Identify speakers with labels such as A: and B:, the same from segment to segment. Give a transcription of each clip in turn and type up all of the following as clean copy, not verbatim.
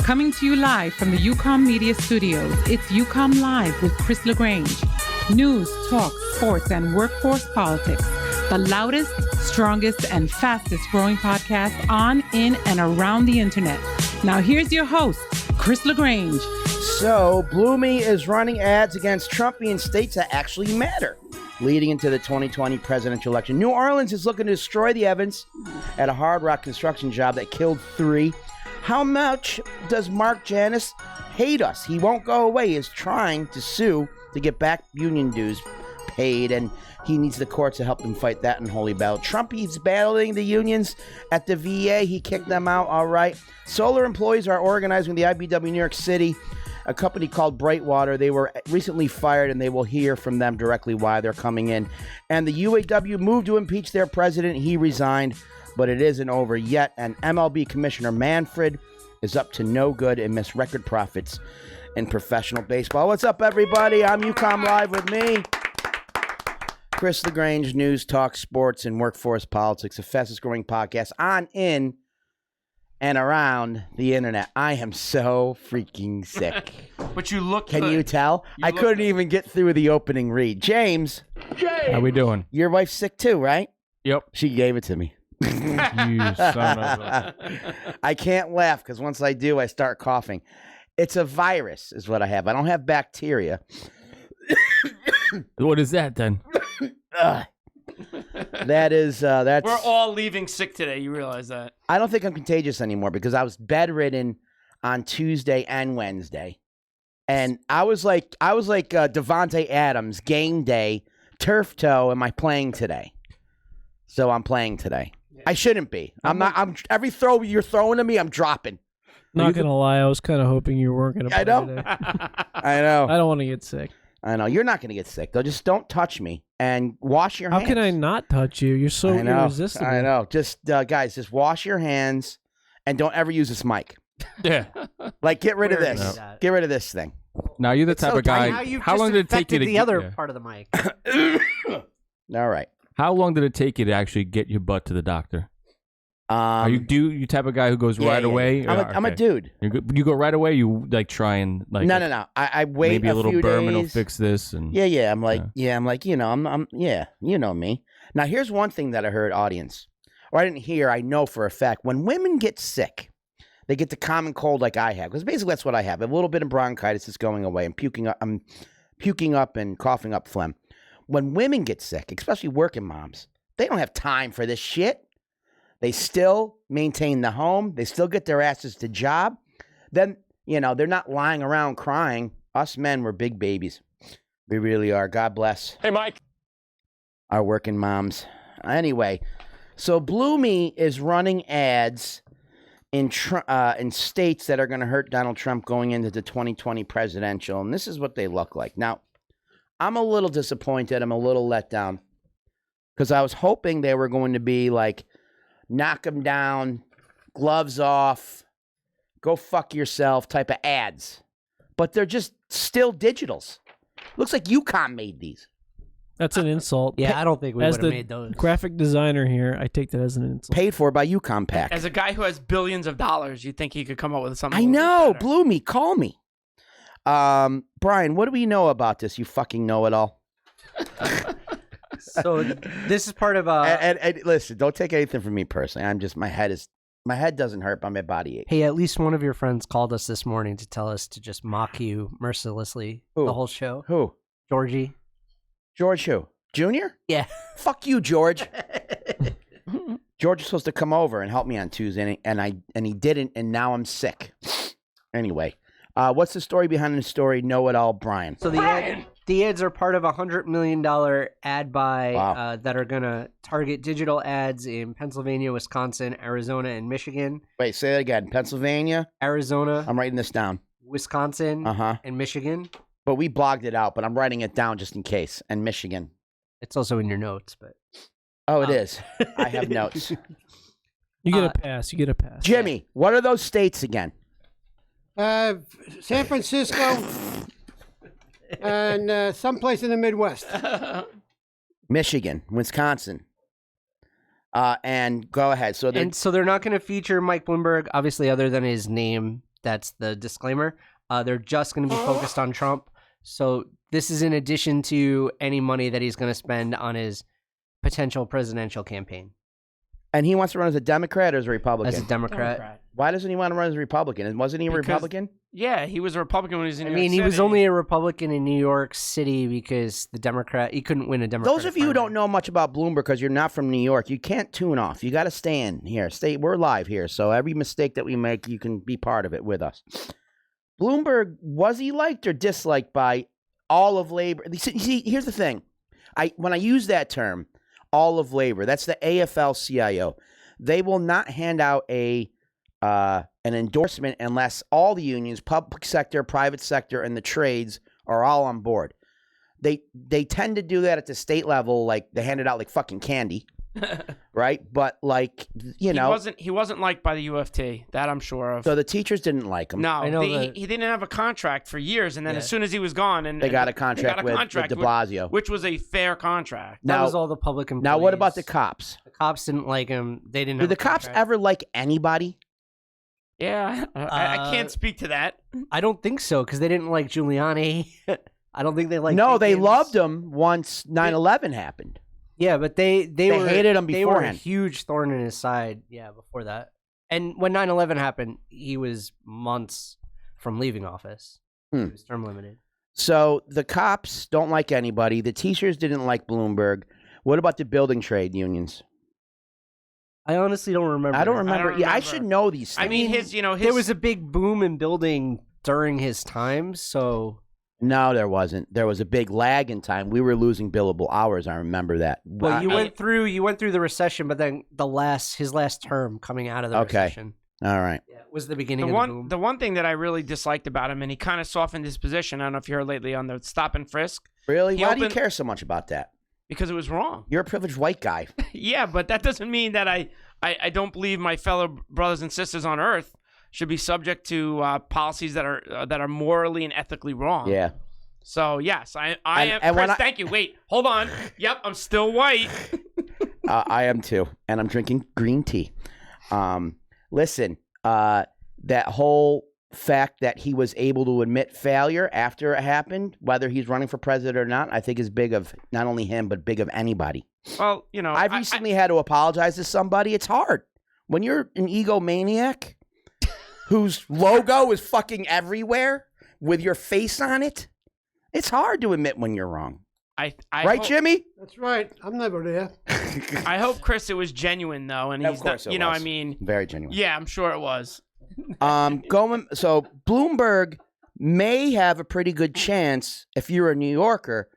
A: Coming to you live from the UCOMM Media Studios, it's UCOMM Live with Chris LaGrange. News, talk, sports, and workforce politics. The loudest, strongest, and fastest growing podcast on, in, and around the internet. Now here's your host, Chris LaGrange.
B: So, Bloomy is running ads against Trumpian states that actually matter, leading into the 2020 presidential election. New Orleans is looking to destroy the evidence at a hard rock construction job that killed 3. How much does Mark Janus hate us? He won't go away. He is trying to sue to get back union dues paid, and he needs the courts to help him fight that unholy battle. Trump is battling the unions at the VA. He kicked them out, all right. Solar employees are organizing the IBEW New York City, a company called Brightwater. They were recently fired, and they will hear from them directly why they're coming in. And the UAW moved to impeach their president. He resigned, but it isn't over yet. And MLB Commissioner Manfred is up to no good and missed record profits in professional baseball. What's up, everybody? I'm UCOMM Live with me, Chris LaGrange. News, talk, sports, and workforce politics, the fastest growing podcast on, in, and around the internet. I am so freaking sick.
C: But you look
B: Can
C: good.
B: you tell? I couldn't even get through the opening read. James.
D: How we doing?
B: Your wife's sick too, right?
D: Yep.
B: She gave it to me.
D: You son of a...
B: I can't laugh because once I do, I start coughing. It's a virus is what I have. I don't have bacteria.
D: What is that then?
B: That's...
C: We're all leaving sick today. You realize that?
B: I don't think I'm contagious anymore because I was bedridden on Tuesday and Wednesday. And I was like Devontae Adams, game day, turf toe, am I playing today? So I'm playing today. I shouldn't be. I'm every throw you're throwing at me, I'm dropping.
E: Not gonna lie, I was kind of hoping you weren't gonna play
B: I know.
E: today.
B: I know.
E: I don't want to get sick.
B: I know. You're not going to get sick, though. Just don't touch me and wash your hands.
E: How can I not touch you? You're so irresistible.
B: I know. Just, guys, just wash your hands and don't ever use this mic.
D: Yeah.
B: Like, get rid of
F: Where
B: this.
F: is that?
B: Get rid of this thing.
D: Now you're the type of guy. How long did it take you to
F: the
D: get
F: other part of the mic?
B: All right.
D: How long did it take you to actually get your butt to the doctor? Are you type of guy who goes right away?
B: I'm a dude.
D: You go right away. You like try and like
B: No. I wait
D: maybe a little
B: few
D: Berman
B: days.
D: will fix this and
B: Yeah. I'm like, you know me. Now here's one thing that I heard, audience, or I didn't hear. I know for a fact when women get sick, they get the common cold like I have, because basically that's what I have. A little bit of bronchitis is going away. I'm puking up and coughing up phlegm. When women get sick, especially working moms, they don't have time for this shit. They still maintain the home. They still get their asses to job. Then, they're not lying around crying. Us men, we're big babies. We really are. God bless.
G: Hey, Mike.
B: Our working moms. Anyway, so Bloomy is running ads in states that are going to hurt Donald Trump going into the 2020 presidential. And this is what they look like. Now, I'm a little disappointed. I'm a little let down because I was hoping they were going to be like, knock them down, gloves off, go fuck yourself type of ads. But they're just still digitals. Looks like UCOMM made these.
E: That's an insult.
F: Yeah, I don't think we
E: As
F: would have
E: the
F: made those.
E: graphic designer here, I take that as an insult.
B: Paid for by UCOMM Pack.
C: As a guy who has billions of dollars, you'd think he could come up with something.
B: I know. Bloomy, call me. Brian, what do we know about this? You fucking know it all.
F: So this is part of
B: and listen, don't take anything from me personally. I'm just my head doesn't hurt, but my body aches.
F: Hey, at least one of your friends called us this morning to tell us to just mock you mercilessly
B: Who?
F: the whole show.
B: Who?
F: Georgie.
B: George who? Junior?
F: Yeah.
B: Fuck you, George. George was supposed to come over and help me on Tuesday, and he didn't, and now I'm sick. Anyway, what's the story behind the story? Know it all, Brian.
F: So the ads are part of a $100 million ad buy that are going to target digital ads in Pennsylvania, Wisconsin, Arizona, and Michigan.
B: Wait, say that again. Pennsylvania?
F: Arizona.
B: I'm writing this down.
F: Wisconsin and Michigan.
B: But we blogged it out, but I'm writing it down just in case. And Michigan.
F: It's also in your notes, but...
B: Oh, it is. I have notes.
E: You get a pass. You get a pass.
B: Jimmy, what are those states again?
G: San Francisco and someplace in the Midwest.
B: Michigan, Wisconsin. And go ahead. So
F: they're not going to feature Mike Bloomberg, obviously, other than his name. That's the disclaimer. They're just going to be focused on Trump. So this is in addition to any money that he's going to spend on his potential presidential campaign.
B: And he wants to run as a Democrat or as a Republican?
F: As a Democrat.
B: Why doesn't he want to run as a Republican? And wasn't he a Republican?
C: Yeah, he was a Republican when he was in New York City.
F: He was only a Republican in New York City because he couldn't win a Democrat.
B: Those of you who don't know much about Bloomberg because you're not from New York, you can't tune off. You got to stay in here. We're live here, so every mistake that we make, you can be part of it with us. Bloomberg, was he liked or disliked by all of labor? See, here's the thing. When I use that term, all of labor, that's the AFL-CIO. They will not hand out an endorsement unless all the unions, public sector, private sector, and the trades are all on board. They tend to do that at the state level, like they hand it out like fucking candy, right? But like he wasn't liked by the UFT. That I'm sure of. So the teachers didn't like him.
C: No, he didn't have a contract for years, and then as soon as he was gone, and
B: they got a contract with De Blasio,
C: which was a fair contract.
F: That was all the public employees.
B: Now, what about the cops?
F: The cops didn't like him. They didn't.
B: Did the cops ever like anybody?
C: Yeah, I can't speak to that.
F: I don't think so because they didn't like Giuliani. I don't think they liked.
B: No, they loved him once 9/11 happened.
F: Yeah, but they
B: hated him beforehand.
F: They were a huge thorn in his side. Yeah, before that, and when 9/11 happened, he was months from leaving office. He was term limited.
B: So the cops don't like anybody. The teachers didn't like Bloomberg. What about the building trade unions?
F: I honestly don't remember.
B: I don't remember. Yeah, I should know these things.
C: I mean,
F: there was a big boom in building during his time, so.
B: No, there wasn't. There was a big lag in time. We were losing billable hours. I remember that.
F: Well, you went through the recession, but then his last term coming out of the recession.
B: All right.
F: Yeah, it was the beginning of the boom.
C: The one thing that I really disliked about him, and he kind of softened his position. I don't know if you heard lately on the stop and frisk.
B: Really? Why do you care so much about that?
C: Because it was wrong.
B: You're a privileged white guy.
C: Yeah, but that doesn't mean that I don't believe my fellow brothers and sisters on Earth should be subject to policies that are morally and ethically wrong.
B: Yeah.
C: So yes, I am. Chris, thank you. Wait, hold on. Yep, I'm still white.
B: I am too, and I'm drinking green tea. Listen, that whole fact that he was able to admit failure after it happened, whether he's running for president or not, I think is big of not only him but big of anybody.
C: Well,
B: I've recently had to apologize to somebody. It's hard when you're an egomaniac whose logo is fucking everywhere with your face on it. It's hard to admit when you're wrong. Right, Jimmy?
G: That's right. I'm never there.
C: I hope, Chris, it was genuine though, and he's not. You know, I mean,
B: very genuine.
C: Yeah, I'm sure it was.
B: So Bloomberg may have a pretty good chance if you're a New Yorker,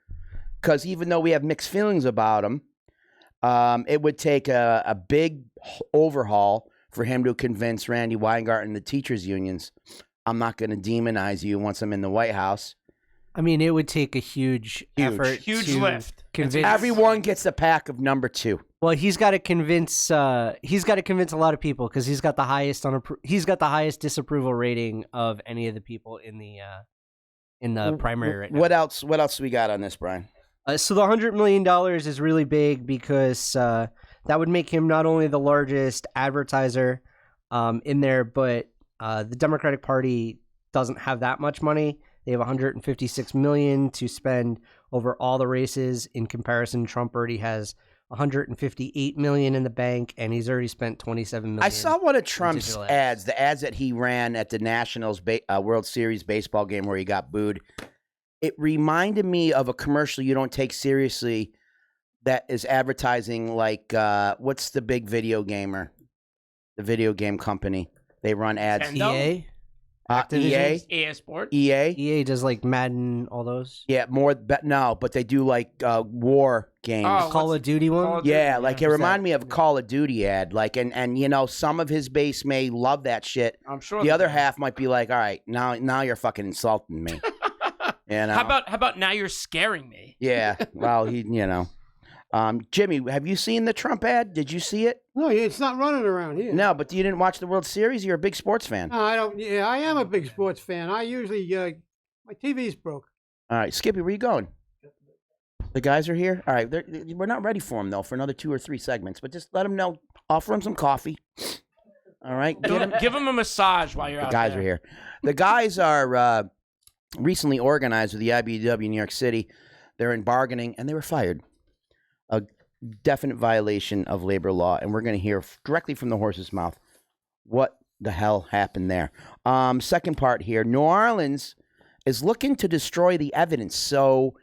B: because even though we have mixed feelings about him, it would take a big overhaul for him to convince Randy Weingarten and the teachers unions, I'm not going to demonize you once I'm in the White House.
F: I mean, it would take a huge effort.
C: Huge lift.
F: Convince
B: everyone gets a pack of number 2.
F: Well, he's got to convince. He's got to convince a lot of people because he's got the highest disapproval rating of any of the people in the primary right now.
B: What else? What else do we got on this, Brian?
F: So the $100 million is really big because that would make him not only the largest advertiser in there, but the Democratic Party doesn't have that much money. They have $156 million to spend over all the races. In comparison, Trump already has $158 million in the bank, and he's already spent $27 million.
B: I saw one of Trump's ads, the ads that he ran at the Nationals World Series baseball game where he got booed. It reminded me of a commercial you don't take seriously that is advertising like, what's the big video gamer? The video game company. They run ads.
F: EA?
C: EA Sports.
F: EA does like Madden, all those.
B: Yeah, but they do like war games.
F: Call of Duty one.
B: Yeah, like it reminded me of a Call of Duty ad. Like, and you know, some of his base may love that shit.
C: I'm sure.
B: The other half might be like, all right, now you're fucking insulting me. You know?
C: How about now you're scaring me?
B: Yeah. Well, Jimmy, have you seen the Trump ad? Did you see it?
G: No, it's not running around here.
B: No, but you didn't watch the World Series? You're a big sports fan.
G: No, I don't. Yeah, I am a big sports fan. I usually, my TV's broke.
B: All right, Skippy, where you going? The guys are here? All right, we're not ready for them, though, for another 2 or 3 segments, but just let them know. Offer them some coffee. All right,
C: Give him a massage while you're out there.
B: The guys are here. The guys are recently organized with the IBEW in New York City. They're in bargaining, and they were fired. A definite violation of labor law, and we're going to hear directly from the horse's mouth what the hell happened there. Second part here, New Orleans is looking to destroy the evidence. So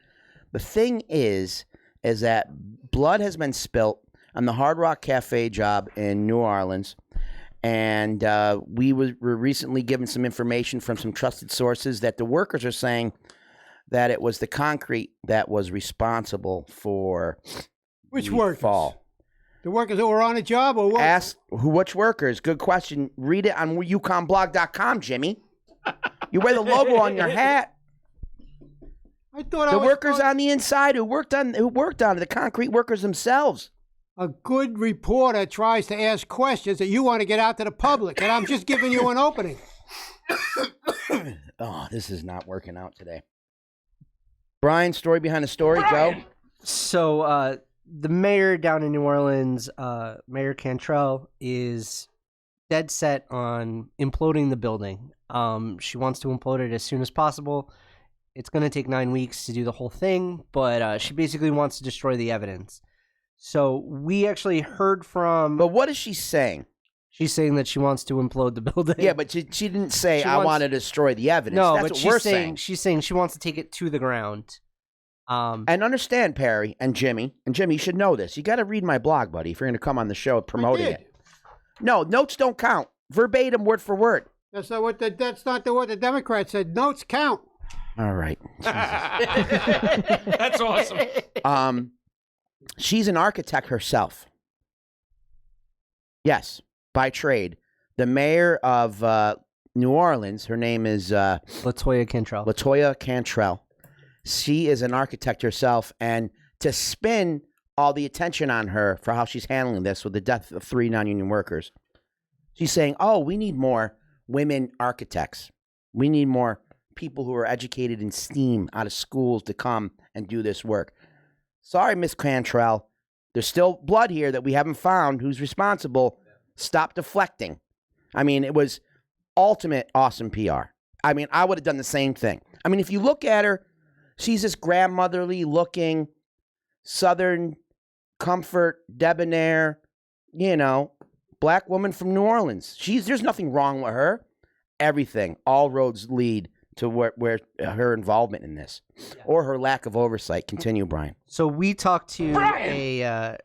B: the thing is that blood has been spilt on the Hard Rock Cafe job in New Orleans. And we were recently given some information from some trusted sources that the workers are saying that it was the concrete that was responsible for
G: which
B: the
G: workers?
B: fall.
G: The workers that were on a job or what?
B: Ask which workers. Good question. Read it on UCOMMblog.com, Jimmy. You wear the logo on your hat.
G: I thought
B: the workers on the inside who worked on it, the concrete workers themselves.
G: A good reporter tries to ask questions that you want to get out to the public, and I'm just giving you an opening.
B: Oh, this is not working out today. Brian, story behind the story, Joe.
F: So the mayor down in New Orleans, Mayor Cantrell, is dead set on imploding the building. She wants to implode it as soon as possible. It's going to take 9 weeks to do the whole thing, but she basically wants to destroy the evidence. So we actually heard from...
B: But what is she saying?
F: She's saying that she wants to implode the building.
B: Yeah, but she didn't say, I want to destroy the evidence.
F: No,
B: that's
F: but
B: what we're saying.
F: She's saying she wants to take it to the ground.
B: And understand, Perry and Jimmy, you should know this. You got to read my blog, buddy, if you're going to come on the show promoting it. No, notes don't count. Verbatim, word for word.
G: That's not what the Democrats said. Notes count.
B: All right.
C: That's awesome.
B: She's an architect herself. Yes, by trade. The mayor of New Orleans, her name is
F: Latoya Cantrell.
B: Latoya Cantrell. She is an architect herself, and to spin all the attention on her for how she's handling this with the death of 3 non-union workers, she's saying, oh, we need more women architects. We need more people who are educated in STEAM out of schools to come and do this work. Sorry, Miss Cantrell. There's still blood here that we haven't found. Who's responsible? Stop deflecting. I mean, it was ultimate awesome PR. I mean, I would have done the same thing. I mean, if you look at her, she's this grandmotherly looking, Southern comfort, debonair, black woman from New Orleans. There's nothing wrong with her. Everything, all roads lead to where her involvement in this, or her lack of oversight. Continue, Brian.
F: So we talked to a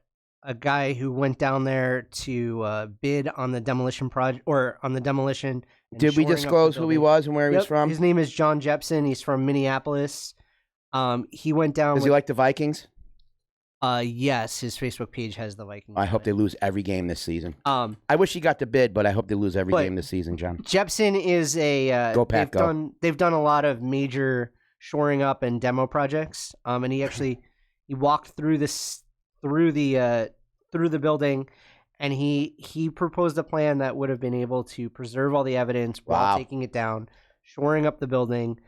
F: guy who went down there to bid on the demolition project, or on the demolition.
B: Did we disclose who he was and where he was from?
F: His name is John Jepson. He's from Minneapolis. He went down.
B: Does he like the Vikings?
F: Yes, his Facebook page has the Vikings.
B: I hope they lose every game this season. I wish he got the bid, but I hope they lose every game this season, John.
F: Jepson is a
B: go Pack, go.
F: They've done a lot of major shoring up and demo projects. And he walked through the building, and he proposed a plan that would have been able to preserve all the evidence while taking it down, shoring up the building.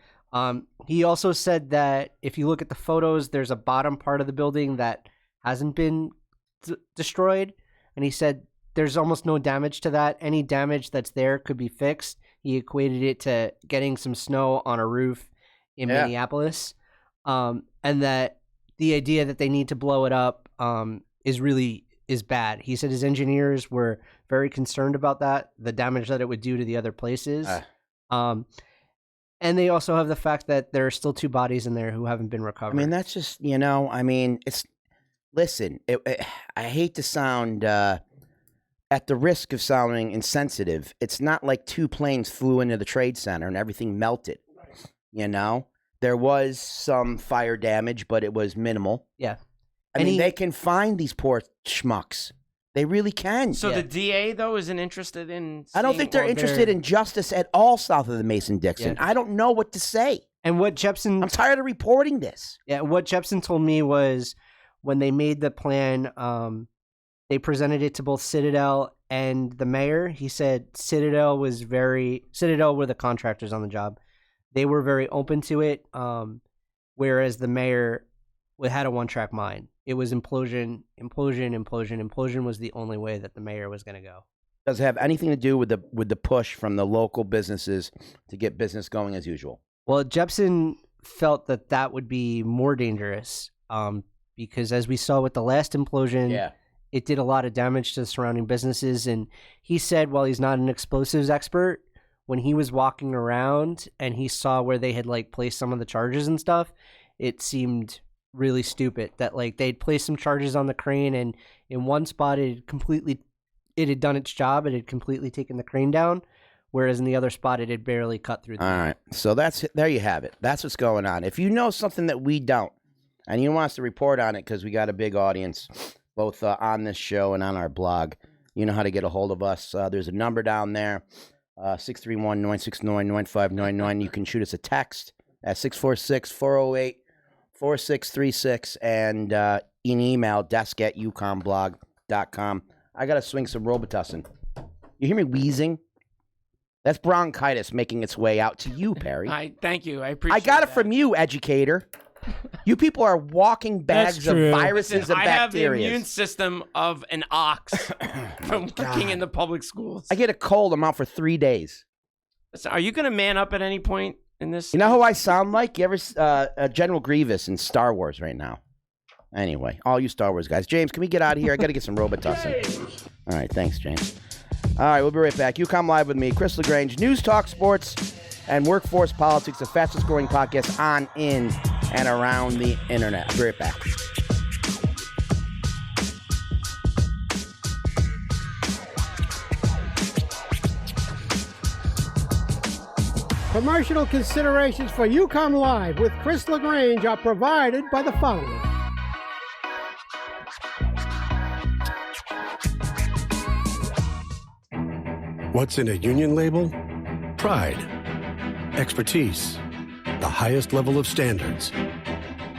F: He also said that if you look at the photos, there's a bottom part of the building that hasn't been destroyed. And he said there's almost no damage to that. Any damage that's there could be fixed. He equated it to getting some snow on a roof in Minneapolis. And that the idea that they need to blow it up is bad. He said his engineers were very concerned about that, the damage that it would do to the other places. And they also have the fact that there are still 2 bodies in there who haven't been recovered.
B: I mean, that's just, listen, I hate to sound, at the risk of sounding insensitive, it's not like 2 planes flew into the Trade Center and everything melted, There was some fire damage, but it was minimal.
F: Yeah.
B: I mean, they can find these poor schmucks. They really can.
C: So the DA, though, isn't interested in...
B: I don't think they're interested in justice at all south of the Mason-Dixon. Yeah. I don't know what to say.
F: And what Jepson...
B: I'm tired of reporting this.
F: Yeah, what Jepson told me was when they made the plan, they presented it to both Citadel and the mayor. He said Citadel were the contractors on the job. They were very open to it, whereas the mayor had a one-track mind. It was implosion. Implosion was the only way that the mayor was going to go.
B: Does it have anything to do with the push from the local businesses to get business going as usual?
F: Well, Jepsen felt that would be more dangerous because as we saw with the last implosion, it did a lot of damage to the surrounding businesses. And he said, while he's not an explosives expert, when he was walking around and he saw where they had like placed some of the charges and stuff, it seemed really stupid that like they'd placed some charges on the crane, and in one spot it had done its job. It had completely taken the crane down. Whereas in the other spot, it had barely cut through.
B: All right. So there you have it. That's what's going on. If you know something that we don't, and you want us to report on it because we got a big audience, both on this show and on our blog, you know how to get a hold of us. There's a number down there, 631-969-9599. You can shoot us a text at 646-408-4636 and an email, desk@ucomblog.com. I got to swing some Robitussin. You hear me wheezing? That's bronchitis making its way out to you, Perry.
C: Thank you. I appreciate it.
B: I got it from you, educator. You people are walking bags of viruses and bacteria.
C: I have the immune system of an ox from working in the public schools.
B: I get a cold. I'm out for 3 days.
C: Are you going to man up at any point in this?
B: You know who I sound like? You ever General Grievous in Star Wars right now? Anyway, all you Star Wars guys. James, can we get out of here? I got to get some Robitussin. All right, thanks, James. All right, we'll be right back. UCOMM Live with me, Chris LaGrange. News, talk, sports, and workforce politics, the fastest growing podcast on, in, and around the internet. I'll be right back.
G: Promotional considerations for UCOMM Live with Chris LaGrange are provided by the following.
H: What's in a union label? Pride, expertise, the highest level of standards,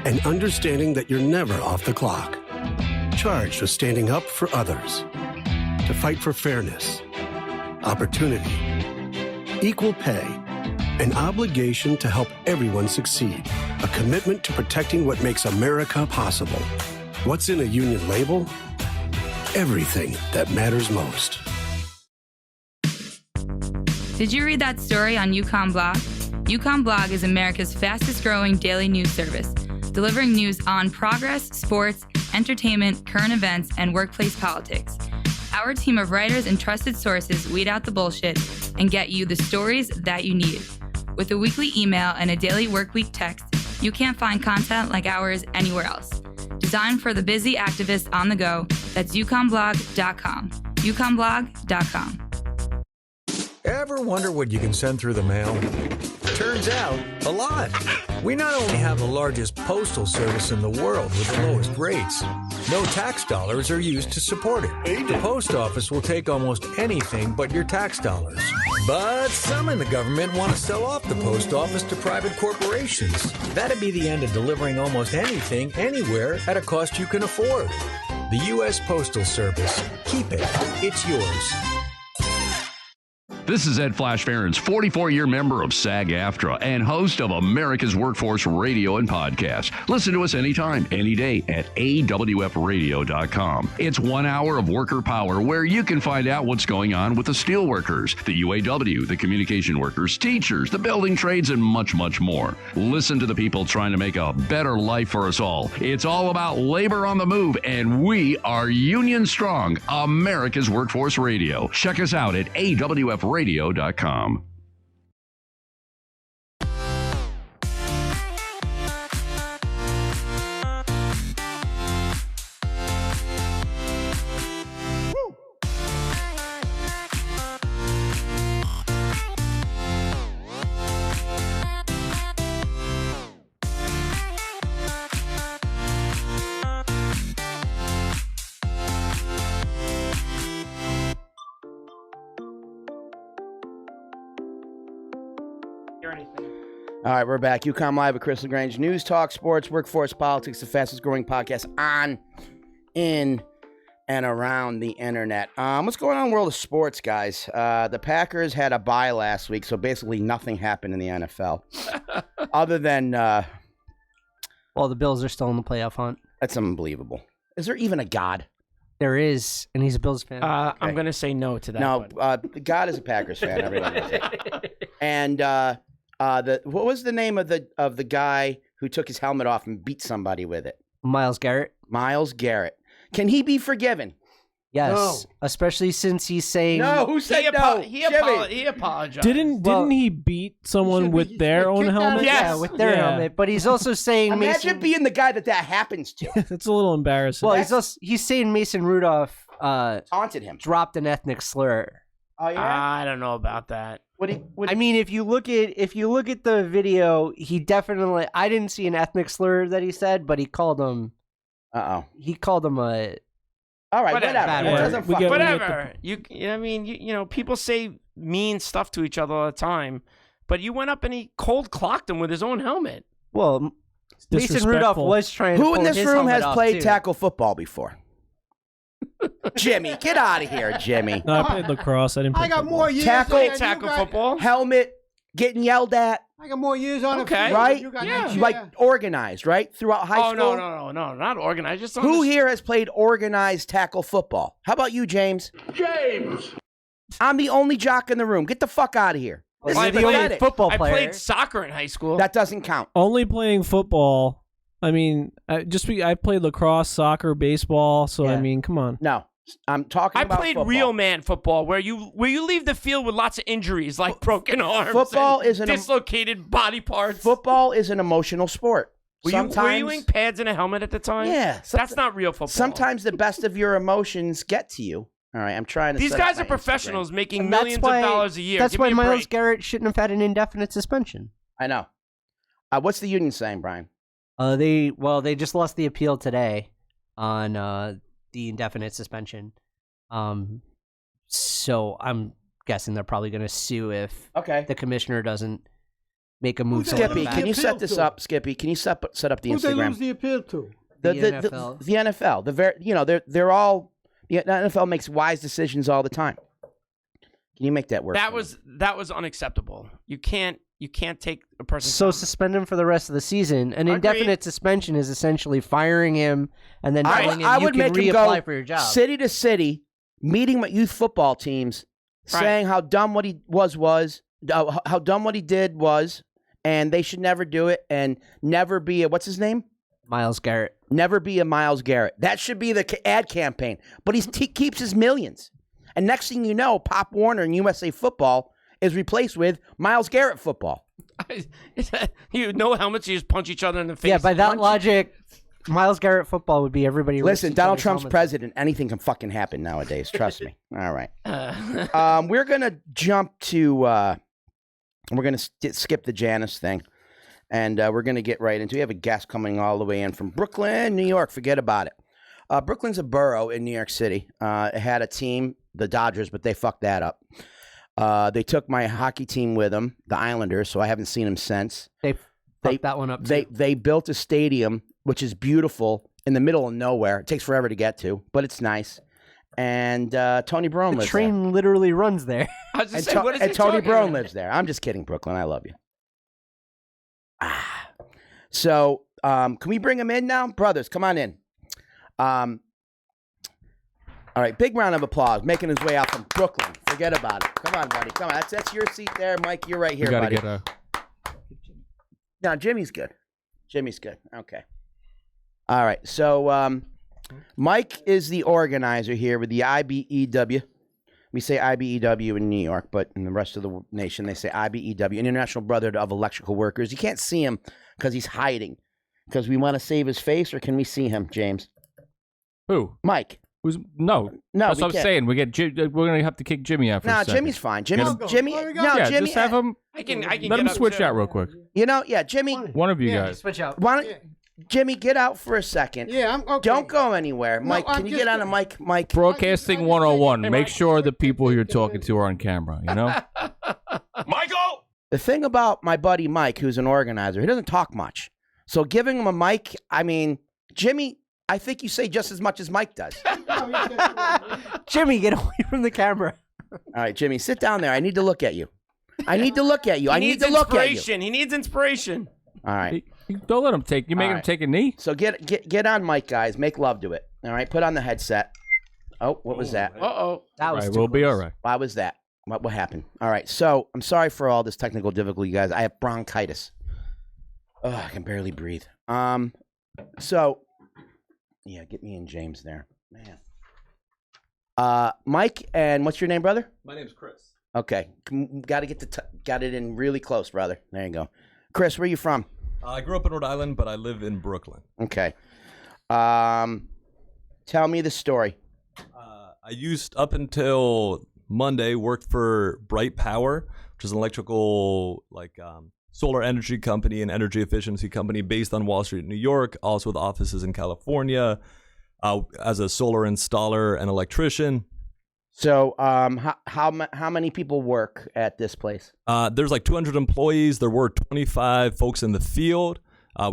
H: and understanding that you're never off the clock. Charged with standing up for others, to fight for fairness, opportunity, equal pay, an obligation to help everyone succeed, a commitment to protecting what makes America possible. What's in a union label? Everything that matters most.
I: Did you read that story on UCOMM Blog? UCOMM Blog is America's fastest growing daily news service, delivering news on progress, sports, entertainment, current events, and workplace politics. Our team of writers and trusted sources weed out the bullshit and get you the stories that you need. With a weekly email and a daily workweek text, you can't find content like ours anywhere else. Designed for the busy activists on the go, that's UCOMMblog.com. UCOMMblog.com.
J: Ever wonder what you can send through the mail? Turns out, a lot. We not only have the largest postal service in the world with the lowest rates, no tax dollars are used to support it. The post office will take almost anything but your tax dollars. But some in the government want to sell off the post office to private corporations. That'd be the end of delivering almost anything, anywhere, at a cost you can afford. The U.S. Postal Service. Keep it. It's yours.
K: This is Ed Flash Farron's 44-year member of SAG-AFTRA and host of America's Workforce Radio and Podcast. Listen to us anytime, any day at awfradio.com. It's 1 hour of worker power where you can find out what's going on with the steel workers, the UAW, the communication workers, teachers, the building trades, and much, much more. Listen to the people trying to make a better life for us all. It's all about labor on the move, and we are Union Strong, America's Workforce Radio. Check us out at awfradio.com.
B: All right, we're back. UCOMM Live with Chris LaGrange. News, talk, sports, workforce, politics, the fastest growing podcast on, in, and around the internet. What's going on in the world of sports, guys? The Packers had a bye last week, so basically nothing happened in the NFL. Other than...
F: well, the Bills are still in the playoff hunt.
B: That's unbelievable. Is there even a God?
F: There is, and he's a Bills fan.
C: I'm going to say no to that.
B: No, God is a Packers fan. Everyone knows it. And what was the name of the guy who took his helmet off and beat somebody with it?
F: Myles Garrett.
B: Myles Garrett. Can he be forgiven?
F: Yes,
G: No.
F: Especially since he's saying
B: No, who said no?
C: He apologized.
E: Didn't he beat someone with their own helmet?
F: Yeah, with their helmet. But he's also saying
B: Imagine being the guy that happens to.
E: That's a little embarrassing.
F: Well, he's saying Mason Rudolph
B: taunted him,
F: dropped an ethnic slur.
B: Oh yeah,
C: I don't know about that.
F: I mean, if you look at the video, he definitely. I didn't see an ethnic slur that he said, but he called him. He called him a.
B: All right, whatever.
C: Whatever. You know, people say mean stuff to each other all the time, but you went up and he cold clocked him with his own helmet.
F: Well, Mason Rudolph was trying to
B: Who in
F: pull
B: this
F: his
B: room
F: helmet
B: has
F: off,
B: played
F: too.
B: tackle football before? Jimmy, get out of here, Jimmy.
E: No, I played lacrosse. I didn't play
G: got more years.
B: Tackle
C: football,
B: helmet, getting yelled at.
G: I got more years on the field.
B: Right?
G: You got
B: Yeah.
G: next year.
B: Like organized, right? Throughout high school.
C: No, not organized. Just
B: Who here has played organized tackle football? How about you, James? I'm the only jock in the room. Get the fuck out of here. This
C: Well,
B: is pathetic.
C: I played soccer in high school.
B: That doesn't count.
E: Only playing football. I mean, I played lacrosse, soccer, baseball. So I mean, come on.
B: No, I'm talking
C: I
B: about
C: played
B: football.
C: real man football, where you leave the field with lots of injuries, like broken arms,
B: Football
C: and
B: is
C: dislocated body parts.
B: Football is an emotional sport.
C: Were you wearing pads and a helmet at the time?
B: Yeah,
C: that's not real football.
B: Sometimes the best of your emotions get to you. All right, I'm trying to.
C: These
B: set up
C: guys
B: my
C: are professionals
B: Instagram.
C: making
F: And
C: millions of dollars a year.
F: That's
C: Give
F: why
C: me a
F: Myles
C: break.
F: Garrett shouldn't have had an indefinite suspension.
B: I know. What's the union saying, Brian?
F: They just lost the appeal today on the indefinite suspension. So I'm guessing they're probably going to sue if the commissioner doesn't make a move.
B: Skippy, can you set this up? Skippy, can you set up the
G: Who they
B: Instagram?
G: lose the appeal to?
B: The NFL. They're all. The NFL makes wise decisions all the time. Can you make that work?
C: That was unacceptable. You can't take a person.
F: So suspend him for the rest of the season. An indefinite suspension is essentially firing him and then telling him you can reapply for your job.
B: City to city, meeting with youth football teams, saying how dumb what he how dumb what he did was, and they should never do it, and never be a what's his name?
F: Myles Garrett.
B: Never be a Myles Garrett. That should be the ad campaign. But he keeps his millions. And next thing you know, Pop Warner and USA Football is replaced with Myles Garrett football.
C: No helmets, you just punch each other in the face.
F: Yeah, by that logic, Myles Garrett football would be everybody.
B: Listen, Donald Trump's president. Anything can fucking happen nowadays. Trust me. All right. We're going to jump to, we're going to skip the Janus thing. And we're going to get right into it. We have a guest coming all the way in from Brooklyn, New York. Forget about it. Brooklyn's a borough in New York City. It had a team, the Dodgers, but they fucked that up. They took my hockey team with them, the Islanders, so I haven't seen them since.
F: They fucked that one up, too.
B: They built a stadium, which is beautiful, in the middle of nowhere. It takes forever to get to, but it's nice. And Tony Brown lives there.
F: The train literally runs there.
C: I was just saying, what is
B: and
C: he
B: Tony
C: talking
B: Brown
C: about?
B: lives there. I'm just kidding, Brooklyn. I love you. So, can we bring him in now? Brothers, come on in. All right, big round of applause. Making his way out from Brooklyn. Forget about it. Come on, buddy. Come on. That's your seat there. Mike, you're right here, buddy. No, Jimmy's good. Jimmy's good. Okay. All right. So, Mike is the organizer here with the IBEW. We say IBEW in New York, but in the rest of the nation, they say IBEW, International Brotherhood of Electrical Workers. You can't see him because he's hiding. Because we want to save his face, or can we see him, James?
D: Who?
B: Mike.
D: No. That's what I'm
B: can't.
D: saying. We're gonna have to kick Jimmy out for a second.
B: Jimmy's fine. Jimmy.
D: Yeah,
B: Jimmy.
D: just have him.
C: I can
D: let
C: get
D: him
C: up
D: switch
C: too.
D: out real quick.
B: You know, Jimmy.
D: One of you guys.
F: Switch out.
B: Why don't Jimmy get out for a second?
G: Yeah, I'm okay.
B: Don't go anywhere, Mike. Can you get on a mic, Mike?
D: Broadcasting 101. Make sure the people you're talking to are on camera. You know.
K: Michael.
B: The thing about my buddy Mike, who's an organizer, he doesn't talk much. So giving him a mic, I mean, Jimmy, I think you say just as much as Mike does.
F: Jimmy, get away from the camera.
B: All right, Jimmy, sit down there. I need to look at you. I need to look at you.
C: He
B: I need
C: needs
B: to look at you.
C: inspiration. He needs inspiration.
B: All right.
D: Don't let him take. You make
B: All
D: him
B: right.
D: take a knee.
B: So get on Mike, guys. Make love to it. All right. Put on the headset. Oh, what was that?
C: Uh-oh.
F: That was
D: Right,
F: too
D: we'll be
F: close.
D: all right.
B: Why was that? What happened? All right, so I'm sorry for all this technical difficulty, you guys. I have bronchitis. Oh, I can barely breathe. So, yeah, get me and James there, man. Mike, and what's your name, brother?
L: My name's Chris.
B: Okay, got to get got it in really close, brother. There you go. Chris, where are you from?
L: I grew up in Rhode Island, but I live in Brooklyn.
B: Okay. Tell me the story.
L: I used, up until Monday, worked for Bright Power, which is an electrical, solar energy company and energy efficiency company based on Wall Street, New York, also with offices in California, as a solar installer and electrician.
B: So, how many people work at this place?
L: There's like 200 employees. There were 25 folks in the field.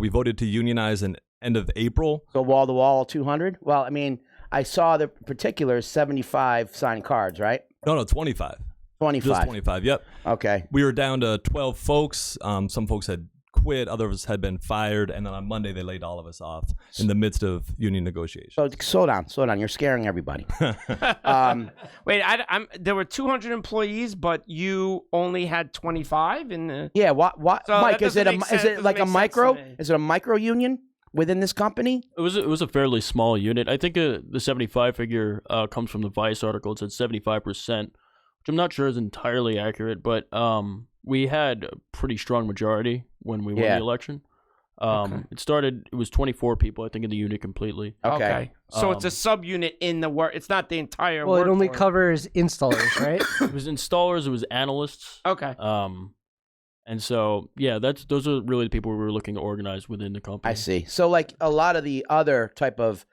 L: We voted to unionize in end of April.
B: So wall to wall, 200. Well, I mean, I saw the particulars, 75 signed cards, right?
L: No, 25.
B: 25.
L: Just 25. Yep.
B: Okay.
L: We were down to 12 folks. Some folks had quit, others had been fired, and then on Monday they laid all of us off in the midst of union negotiations.
B: So slow down. You're scaring everybody.
C: Wait, there were 200 employees, but you only had 25 in the.
B: Yeah. What?
C: So
B: Mike, is it like a micro? Is it a micro union within this company?
M: It was a fairly small unit. I think the 75 figure comes from the Vice article. It said 75%, which I'm not sure is entirely accurate, but we had a pretty strong majority when we won the election. It was 24 people, I think, in the unit completely.
C: Okay. So it's a subunit in the work. It's not the entire
F: Well, it only
C: workforce.
F: covers installers, right?
M: It was installers, it was analysts.
C: Okay.
M: And so, yeah, those are really the people we were looking to organize within the company.
B: I see. So like a lot of the other type of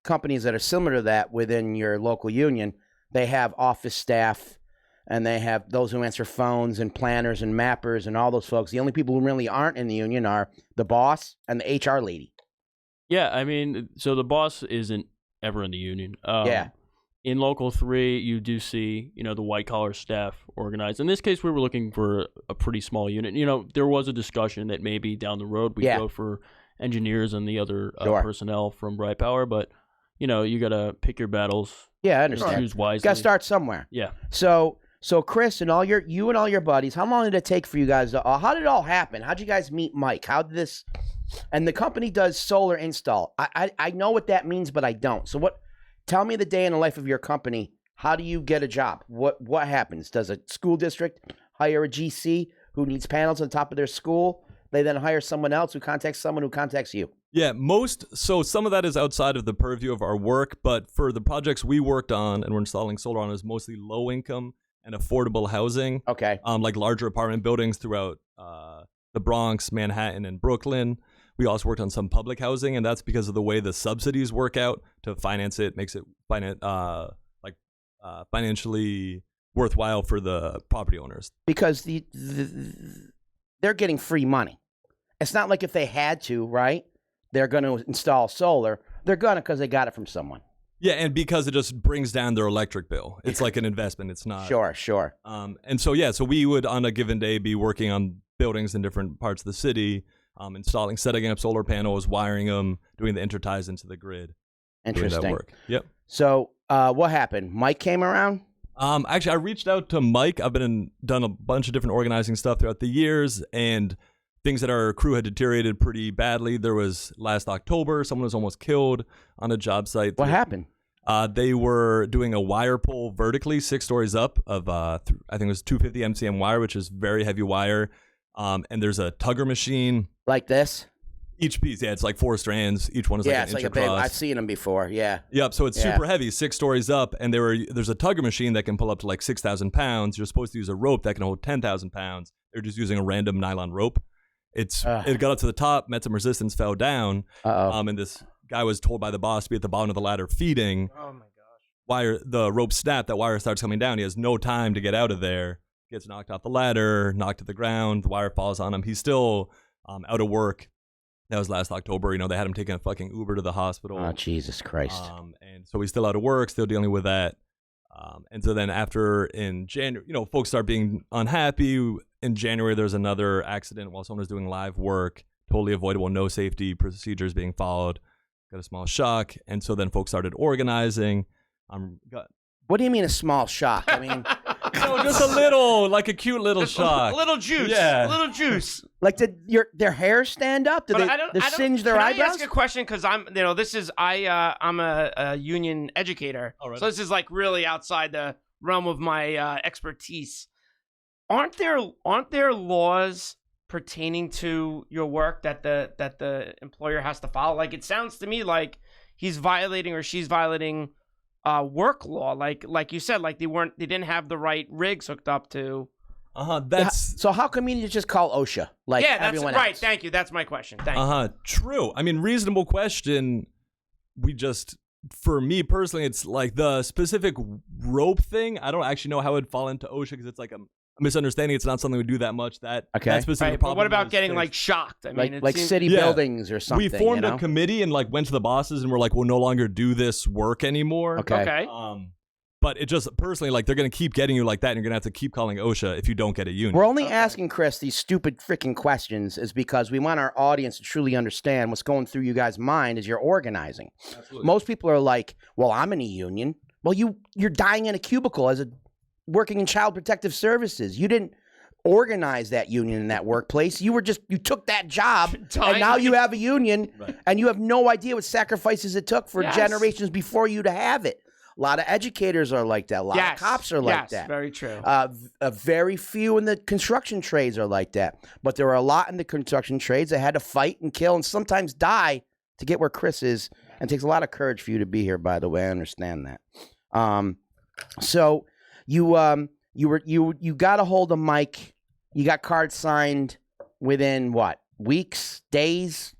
B: companies that are similar to that within your local union, they have office staff and they have those who answer phones and planners and mappers and all those folks. The only people who really aren't in the union are the boss and the HR lady.
M: Yeah, I mean, so the boss isn't ever in the union.
B: Yeah.
M: In Local 3, you do see, the white-collar staff organized. In this case, we were looking for a pretty small unit. There was a discussion that maybe down the road we'd go for engineers and the other personnel from Bright Power, but, you got to pick your battles.
B: Yeah, I understand.
M: Choose wisely.
B: Got to start somewhere.
M: Yeah.
B: So Chris and you and all your buddies, how long did it take for you guys how did it all happen? How'd you guys meet Mike? How did this, and the company does solar install. I know what that means, but I don't. So tell me the day in the life of your company. How do you get a job? What happens? Does a school district hire a GC who needs panels on top of their school? They then hire someone else who contacts someone who contacts you.
L: Yeah, so some of that is outside of the purview of our work, but for the projects we worked on and we're installing solar on is mostly low income and affordable housing.
B: Okay.
L: Like larger apartment buildings throughout the Bronx, Manhattan, and Brooklyn. We also worked on some public housing, and that's because of the way the subsidies work out to finance it, makes it financially worthwhile for the property owners.
B: Because they're getting free money. It's not like if they had to, right? They're going to install solar. They're going to because they got it from someone.
L: Yeah, and because it just brings down their electric bill. It's like an investment. It's not.
B: Sure.
L: And so, so we would on a given day be working on buildings in different parts of the city, setting up solar panels, wiring them, doing the interties into the grid.
B: Interesting.
L: Doing that work. Yep.
B: So what happened? Mike came around?
L: Actually, I reached out to Mike. I've done a bunch of different organizing stuff throughout the years, and things that our crew had deteriorated pretty badly. There was last October, someone was almost killed on a job site.
B: What happened?
L: They were doing a wire pull vertically 6 stories up of, I think it was 250 MCM wire, which is very heavy wire. And there's a tugger machine.
B: Like this?
L: Each piece, it's like 4 strands. Each one is like an inch across.
B: I've seen them before, yeah.
L: Yep, so it's super heavy, 6 stories up, and there's a tugger machine that can pull up to like 6,000 pounds. You're supposed to use a rope that can hold 10,000 pounds. They're just using a random nylon rope. It got up to the top, met some resistance, fell down. And this guy was told by the boss to be at the bottom of the ladder feeding.
C: Oh my gosh.
L: The rope snapped, that wire starts coming down. He has no time to get out of there. Gets knocked off the ladder, knocked to the ground, the wire falls on him. He's still out of work. That was last October. They had him taking a fucking Uber to the hospital.
B: Oh, Jesus Christ.
L: And so he's still out of work, still dealing with that. And so then after in January, folks start being unhappy. In January, there's another accident while someone was doing live work, totally avoidable, no safety procedures being followed. Got a small shock. And so then folks started organizing.
B: What do you mean a small shock? I mean,
L: no, just a little, like a cute little shock.
C: A little juice.
L: Yeah.
C: A little juice.
B: Like did their hair stand up? Did they singe their eyebrows?
C: Can I ask a question? Because I'm a union educator, so this is like really outside the realm of my expertise. Aren't there laws pertaining to your work that the employer has to follow? Like, it sounds to me like he's violating or she's violating work law. Like you said, like they didn't have the right rigs hooked up to.
B: So how come you just call OSHA? Like everyone else?
C: Right. Thank you. That's my question. Thank you.
L: True. I mean, reasonable question. For me personally, it's like the specific rope thing. I don't actually know how it'd fall into OSHA because it's like a misunderstanding. It's not something we do that much. That specific
C: right,
L: problem.
C: But what about getting like shocked? I mean,
B: like city buildings or something.
L: We formed a committee and like went to the bosses and we're like, we'll no longer do this work anymore.
C: Okay.
L: But it just personally, like, they're going to keep getting you like that, and you're going to have to keep calling OSHA if you don't get a union.
B: We're only asking Chris these stupid freaking questions is because we want our audience to truly understand what's going through you guys' mind as you're organizing. Absolutely. Most people are like, well, I'm in a union. Well, you're dying in a cubicle working in child protective services. You didn't organize that union in that workplace. You took that job, and now you have a union, and you have no idea what sacrifices it took for generations before you to have it. A lot of educators are like that. A lot of cops are like that.
C: Very true.
B: Very few in the construction trades are like that. But there are a lot in the construction trades that had to fight and kill and sometimes die to get where Chris is. And it takes a lot of courage for you to be here, by the way. I understand that. So you got a hold of Mike. You got cards signed within what? Weeks? Days?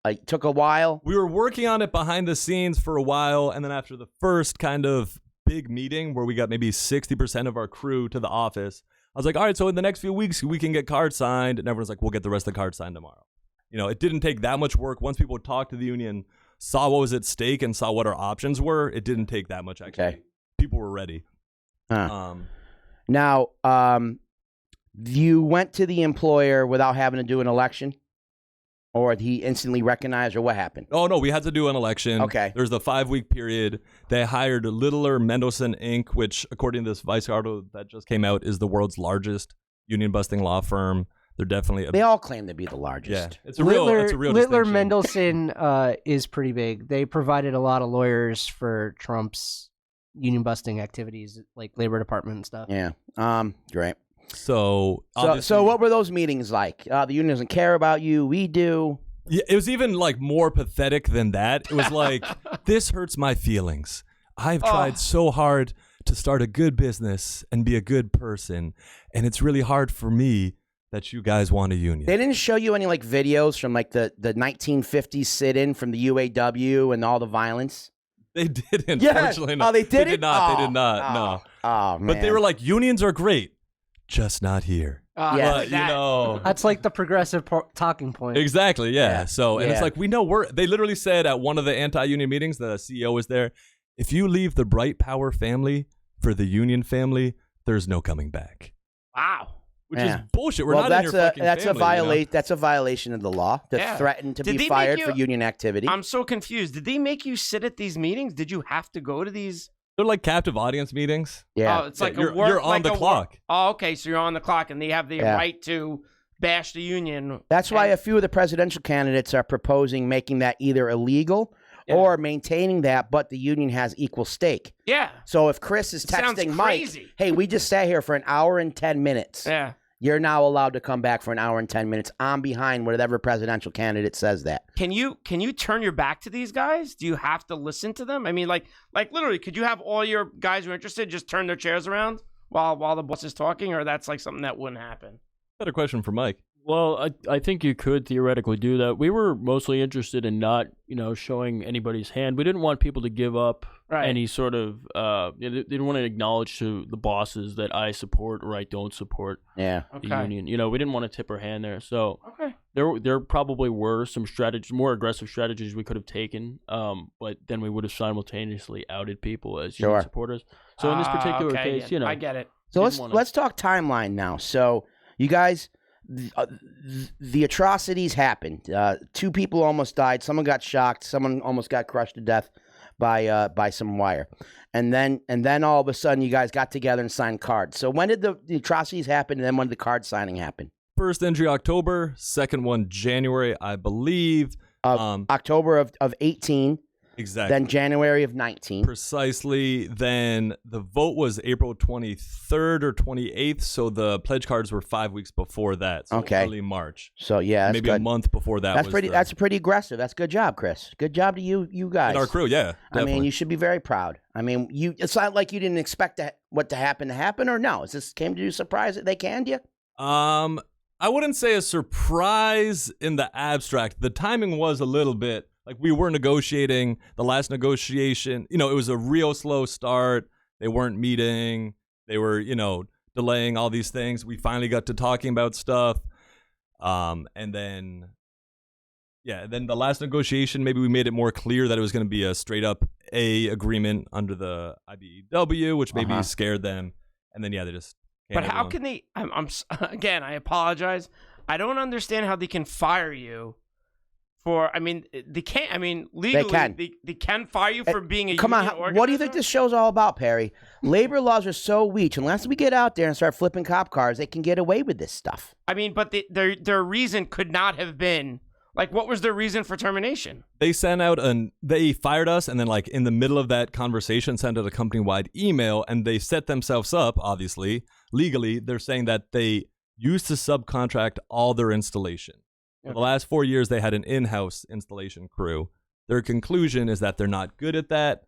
B: It took a while.
L: We were working on it behind the scenes for a while, and then after the first kind of big meeting where we got maybe 60% of our crew to the office, I was like, all right, so in the next few weeks we can get cards signed, and everyone's like, we'll get the rest of the cards signed tomorrow. It didn't take that much work. Once people talked to the union, saw what was at stake, and saw what our options were, it didn't take that much, actually. Okay. People were ready.
B: Now, you went to the employer without having to do an election? Or he instantly recognized, or what happened?
L: Oh, no, we had to do an election.
B: Okay.
L: There's the 5-week period. They hired Littler Mendelsohn Inc., which, according to this Vice article that just came out, is the world's largest union-busting law firm. They're definitely...
B: They all claim to be the largest.
L: Yeah, it's a real
F: Littler Mendelsohn is pretty big. They provided a lot of lawyers for Trump's union-busting activities, like Labor Department and stuff.
B: Yeah, great.
L: So
B: what were those meetings like? The union doesn't care about you. We do.
L: Yeah, it was even like more pathetic than that. It was like, this hurts my feelings. I've tried so hard to start a good business and be a good person, and it's really hard for me that you guys want a union.
B: They didn't show you any like videos from like the 1950s sit-in from the UAW and all the violence?
L: They didn't. Unfortunately, not.
B: Oh, they did?
L: They did not. They did not. No.
B: Oh, man.
L: But they were like, unions are great. Just not here. But,
F: that's like the progressive talking point.
L: Exactly. Yeah. So, and it's like, they literally said at one of the anti-union meetings, the CEO was there, if you leave the Bright Power family for the union family, there's no coming back.
C: Wow.
L: Which is bullshit. We're not in your fucking family.
B: That's a violation of the law to threaten to be fired for union activity.
C: I'm so confused. Did they make you sit at these meetings? Did you have to go to these?
L: They're like captive audience meetings.
B: Yeah.
C: Oh, it's like
L: you're on the clock.
C: Oh, okay. So you're on the clock, and they have the right to bash the union.
B: That's why a few of the presidential candidates are proposing making that either illegal or maintaining that, but the union has equal stake.
C: Yeah.
B: So if Chris is texting Mike, hey, we just sat here for an hour and 10 minutes.
C: Yeah.
B: You're now allowed to come back for an hour and 10 minutes. I'm behind whatever presidential candidate says that.
C: Can you turn your back to these guys? Do you have to listen to them? I mean, like literally, could you have all your guys who are interested just turn their chairs around while the boss is talking, or that's like something that wouldn't happen?
L: Better question for Mike.
M: Well, I think you could theoretically do that. We were mostly interested in not, showing anybody's hand. We didn't want people to give up any sort of, they didn't want to acknowledge to the bosses that I support or I don't support the union. We didn't want to tip our hand there. So there probably were some more aggressive strategies we could have taken, but then we would have simultaneously outed people as union supporters. So in this particular case,
C: I get it.
B: So let's talk timeline now. So you guys... the atrocities happened. 2 people almost died. Someone got shocked. Someone almost got crushed to death by some wire. And then all of a sudden, you guys got together and signed cards. So when did the atrocities happen, and then when did the card signing happen?
L: First injury October, second one January, I believe.
B: October of 18.
L: Exactly.
B: Then January of 19.
L: Precisely. Then the vote was April 23rd or 28th, so the pledge cards were 5 weeks before that. So early March.
B: So yeah, that's
L: maybe
B: good.
L: a month before that.
B: That's pretty aggressive. That's good job, Chris. Good job to you guys.
L: And our crew, yeah. Definitely.
B: I mean, you should be very proud. I mean, it's not like you didn't expect what to happen, or no? Is this came to you surprise that they canned you?
L: I wouldn't say a surprise in the abstract. The timing was a little bit. Like, we were negotiating the last negotiation. It was a real slow start. They weren't meeting. They were, delaying all these things. We finally got to talking about stuff. And then the last negotiation, maybe we made it more clear that it was going to be a straight up A agreement under the IBEW, which maybe scared them. And then, they just.
C: But how can they? Again, I apologize. I don't understand how they can fire you. They can't. Legally, they can fire you for being a
B: come
C: union
B: on.
C: organizer?
B: What do you think this show's all about, Perry? Labor laws are so weak. Unless we get out there and start flipping cop cars, they can get away with this stuff.
C: But their reason could not have been what was their reason for termination?
L: They sent out they fired us, and then in the middle of that conversation, sent out a company-wide email, and they set themselves up. Obviously, legally, they're saying that they used to subcontract all their installation. For the last 4 years, they had an in-house installation crew. Their conclusion is that they're not good at that.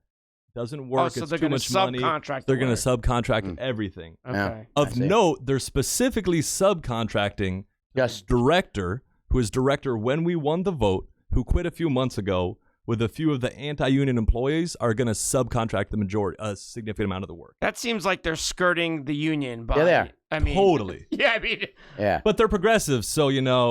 L: Doesn't work.
C: So
L: it's
C: they're
L: too much money. They're going to subcontract everything.
C: Okay.
L: Of note, they're specifically subcontracting the director, who is director when we won the vote, who quit a few months ago, with a few of the anti-union employees, are going to subcontract a significant amount of the work.
C: That seems like they're skirting the union.
B: They are.
L: Totally.
C: Yeah,
L: But they're progressive, so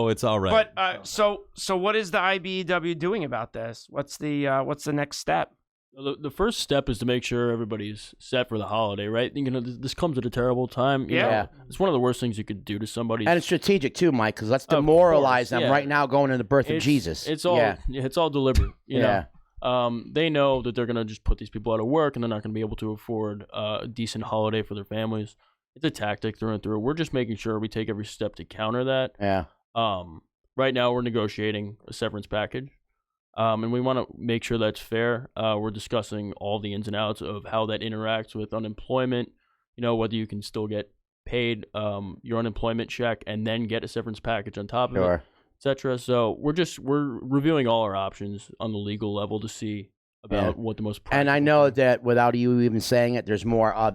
L: it's all right.
C: But so what is the IBEW doing about this? What's the next step?
M: The first step is to make sure everybody's set for the holiday, right? This comes at a terrible time. It's one of the worst things you could do to somebody.
B: And it's strategic too, Mike, because let's demoralize them right now going to the birth of Jesus.
M: It's all deliberate. You know? They know that they're going to just put these people out of work, and they're not going to be able to afford a decent holiday for their families. It's a tactic through and through. We're just making sure we take every step to counter that.
B: Yeah.
M: Right now, we're negotiating a severance package. And we want to make sure that's fair. We're discussing all the ins and outs of how that interacts with unemployment, whether you can still get paid your unemployment check and then get a severance package on top of it, etc. So we're reviewing all our options on the legal level to see about what the most practical.
B: And I know that without you even saying it, there's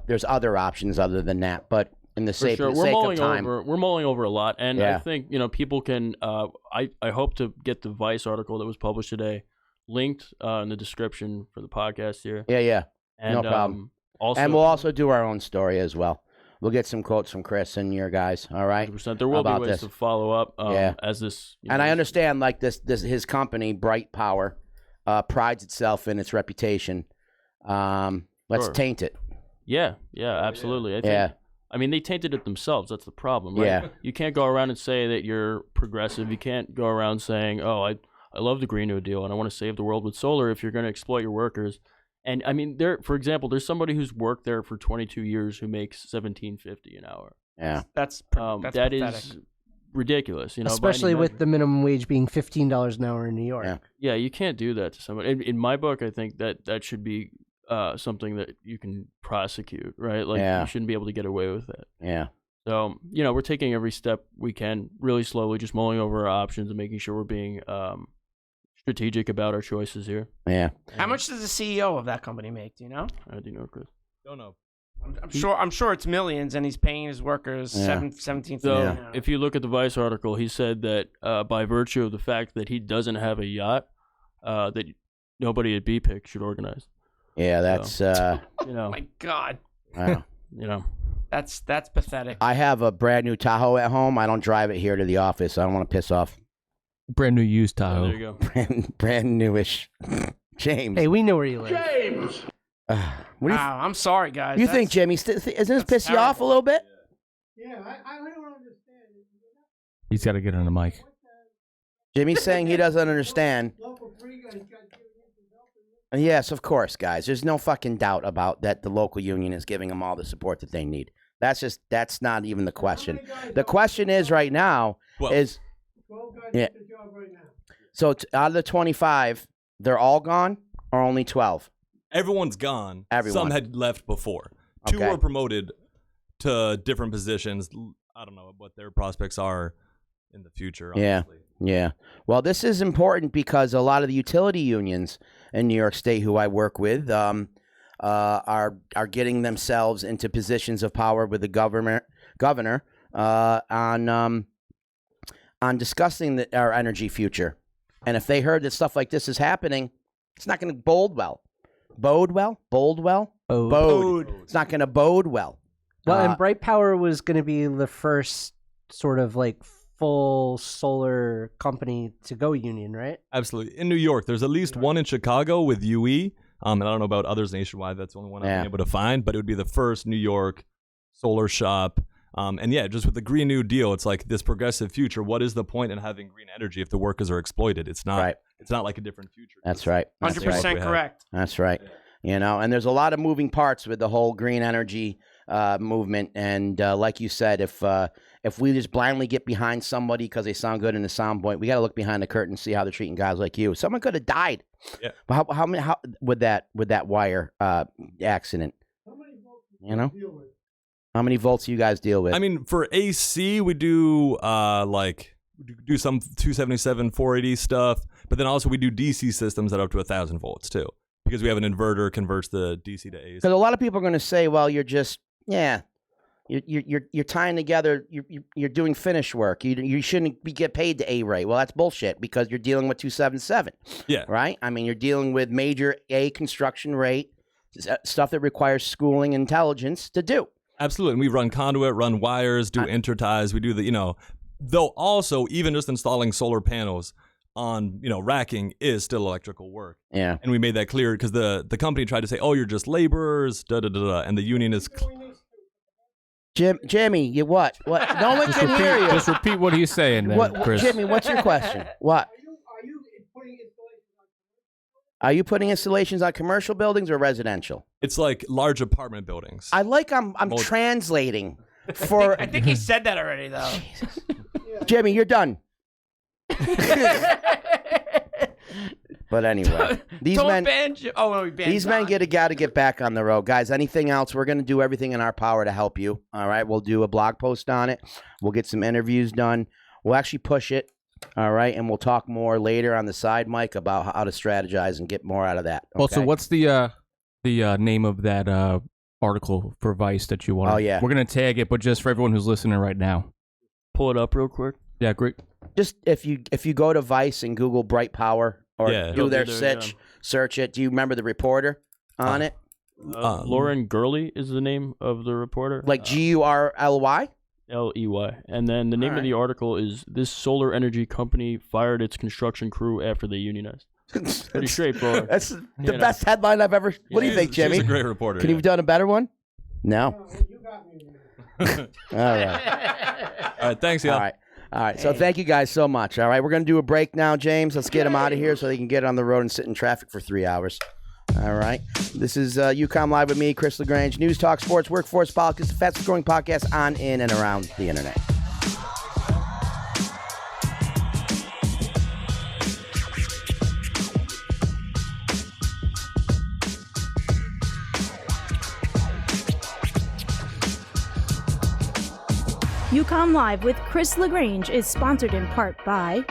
B: there's other options other than that, but in the sake of time.
M: We're mulling over a lot, and I think people can. I hope to get the Vice article that was published today linked in the description for the podcast here.
B: Yeah,
M: and,
B: no problem. And we'll also do our own story as well. We'll get some quotes from Chris and your guys. All right.
M: 100%. There will be ways to follow up. As this.
B: And I understand, his company, Bright Power, prides itself in its reputation. Let's taint it.
M: Yeah, absolutely. I think, they tainted it themselves. That's the problem, right?
B: Yeah.
M: You can't go around and say that you're progressive. You can't go around saying, oh, I love the Green New Deal and I want to save the world with solar if you're going to exploit your workers. And for example, there's somebody who's worked there for 22 years who makes $17.50 an hour.
B: Yeah.
C: That's
M: that
C: pathetic.
M: Is ridiculous,
F: especially with the minimum wage being $15 an hour in New York.
M: Yeah, you can't do that to somebody. In my book, I think that should be something that you can prosecute, right? You shouldn't be able to get away with it.
B: Yeah.
M: So, we're taking every step we can really slowly, just mulling over our options and making sure we're being strategic about our choices here.
B: Yeah.
C: How much does the CEO of that company make? Do you know?
M: I do know, Chris.
L: Don't know.
C: I'm sure it's millions, and he's paying his workers $17.
M: So if you look at the Vice article, he said that by virtue of the fact that he doesn't have a yacht, that nobody at BPIC should organize.
B: Yeah, that's
C: oh my God.
M: That's
C: pathetic.
B: I have a brand new Tahoe at home. I don't drive it here to the office. I don't want to piss off.
D: Brand new used Tahoe.
M: There you go.
B: brand newish. James.
F: Hey, we know where you live.
G: James.
C: Wow, I'm sorry, guys.
B: You think, Jimmy? Isn't this piss you off a little bit?
G: Yeah, I don't understand.
D: He's got to get on the mic.
B: Jimmy's saying he doesn't understand. Yes, of course, guys. There's no fucking doubt about that. The local union is giving them all the support that they need. That's not even the question. The question is right now is, yeah. So out of the 25, they're all gone or only 12?
L: Everyone's gone.
B: Everyone.
L: Some had left before. Two were promoted to different positions. I don't know what their prospects are in the future. Honestly.
B: Yeah. Well, this is important because a lot of the utility unions in New York State, who I work with, are getting themselves into positions of power with the governor on discussing our energy future. And if they heard that stuff like this is happening, it's not going to bode well. It's not going to bode well.
F: Well, and Bright Power was going to be the first sort of like full solar company to go union, right?
L: Absolutely. In New York, there's at least one in Chicago with UE. And I don't know about others nationwide. That's the only one I've been able to find. But it would be the first New York solar shop. And yeah, just with the Green New Deal, it's like this progressive future. What is the point in having green energy if the workers are exploited? It's not. Right. It's not like a different future.
B: That's right.
C: 100% correct.
B: That's right. You know, and there's a lot of moving parts with the whole green energy movement. And like you said, if we just blindly get behind somebody because they sound good in the sound point, we got to look behind the curtain and see how they're treating guys like you. Someone could have died. Yeah. But how with that wire accident? You know, how many volts do you guys deal with?
L: I mean, for AC, we do do some 277, 480 stuff, but then also we do DC systems that are up to 1,000 volts too, because we have an inverter converts the DC to AC.
B: Because a lot of people are going to say, well, you're just you're tying together. You're doing finish work. You shouldn't get paid to A rate. Well, that's bullshit because you're dealing with 277.
L: Yeah.
B: Right. I mean, you're dealing with major A construction rate stuff that requires schooling intelligence to do.
L: Absolutely. And we run conduit, run wires, do interties. We do though also even just installing solar panels on, racking is still electrical work.
B: Yeah.
L: And we made that clear because the company tried to say, oh, you're just laborers, and the union is.
B: Jimmy, you what? What? No one can hear you.
D: Just repeat what he's saying, then, Chris.
B: Jimmy, what's your question? What? Are you putting installations on commercial buildings or residential?
L: It's like large apartment buildings.
B: I'm translating for.
C: I think he said that already, though.
B: Jimmy, you're done. But anyway, these men got to get back on the road, guys. Anything else? We're going to do everything in our power to help you. All right, we'll do a blog post on it. We'll get some interviews done. We'll actually push it. All right, and we'll talk more later on the side, Mike, about how to strategize and get more out of that. Okay?
D: Well, so what's the name of that article for Vice that you want?
B: Oh yeah,
D: we're going to tag it, but just for everyone who's listening right now,
M: pull it up real quick.
D: Yeah, great.
B: Just if you go to Vice and Google Bright Power or do their search it. Do you remember the reporter on it?
M: Lauren Gurley is the name of the reporter.
B: Like Gurly?
M: Ley. And then the name of the article is "This Solar Energy Company Fired Its Construction Crew After They Unionized." Pretty straightforward.
B: That's the best headline I've ever. What do you think, Jimmy?
L: She's a great reporter.
B: Could you have done a better one? No. All right.
L: All right. Thanks, y'all.
B: All right. So thank you guys so much. All right. We're going to do a break now, James. Let's get them out of here so they can get on the road and sit in traffic for 3 hours. All right. This is UCOMM Live with me, Chris LaGrange. News, talk, sports, workforce, politics, the fastest growing podcast on, in, and around the internet.
N: UCOMM Live with Chris LaGrange is sponsored in part by...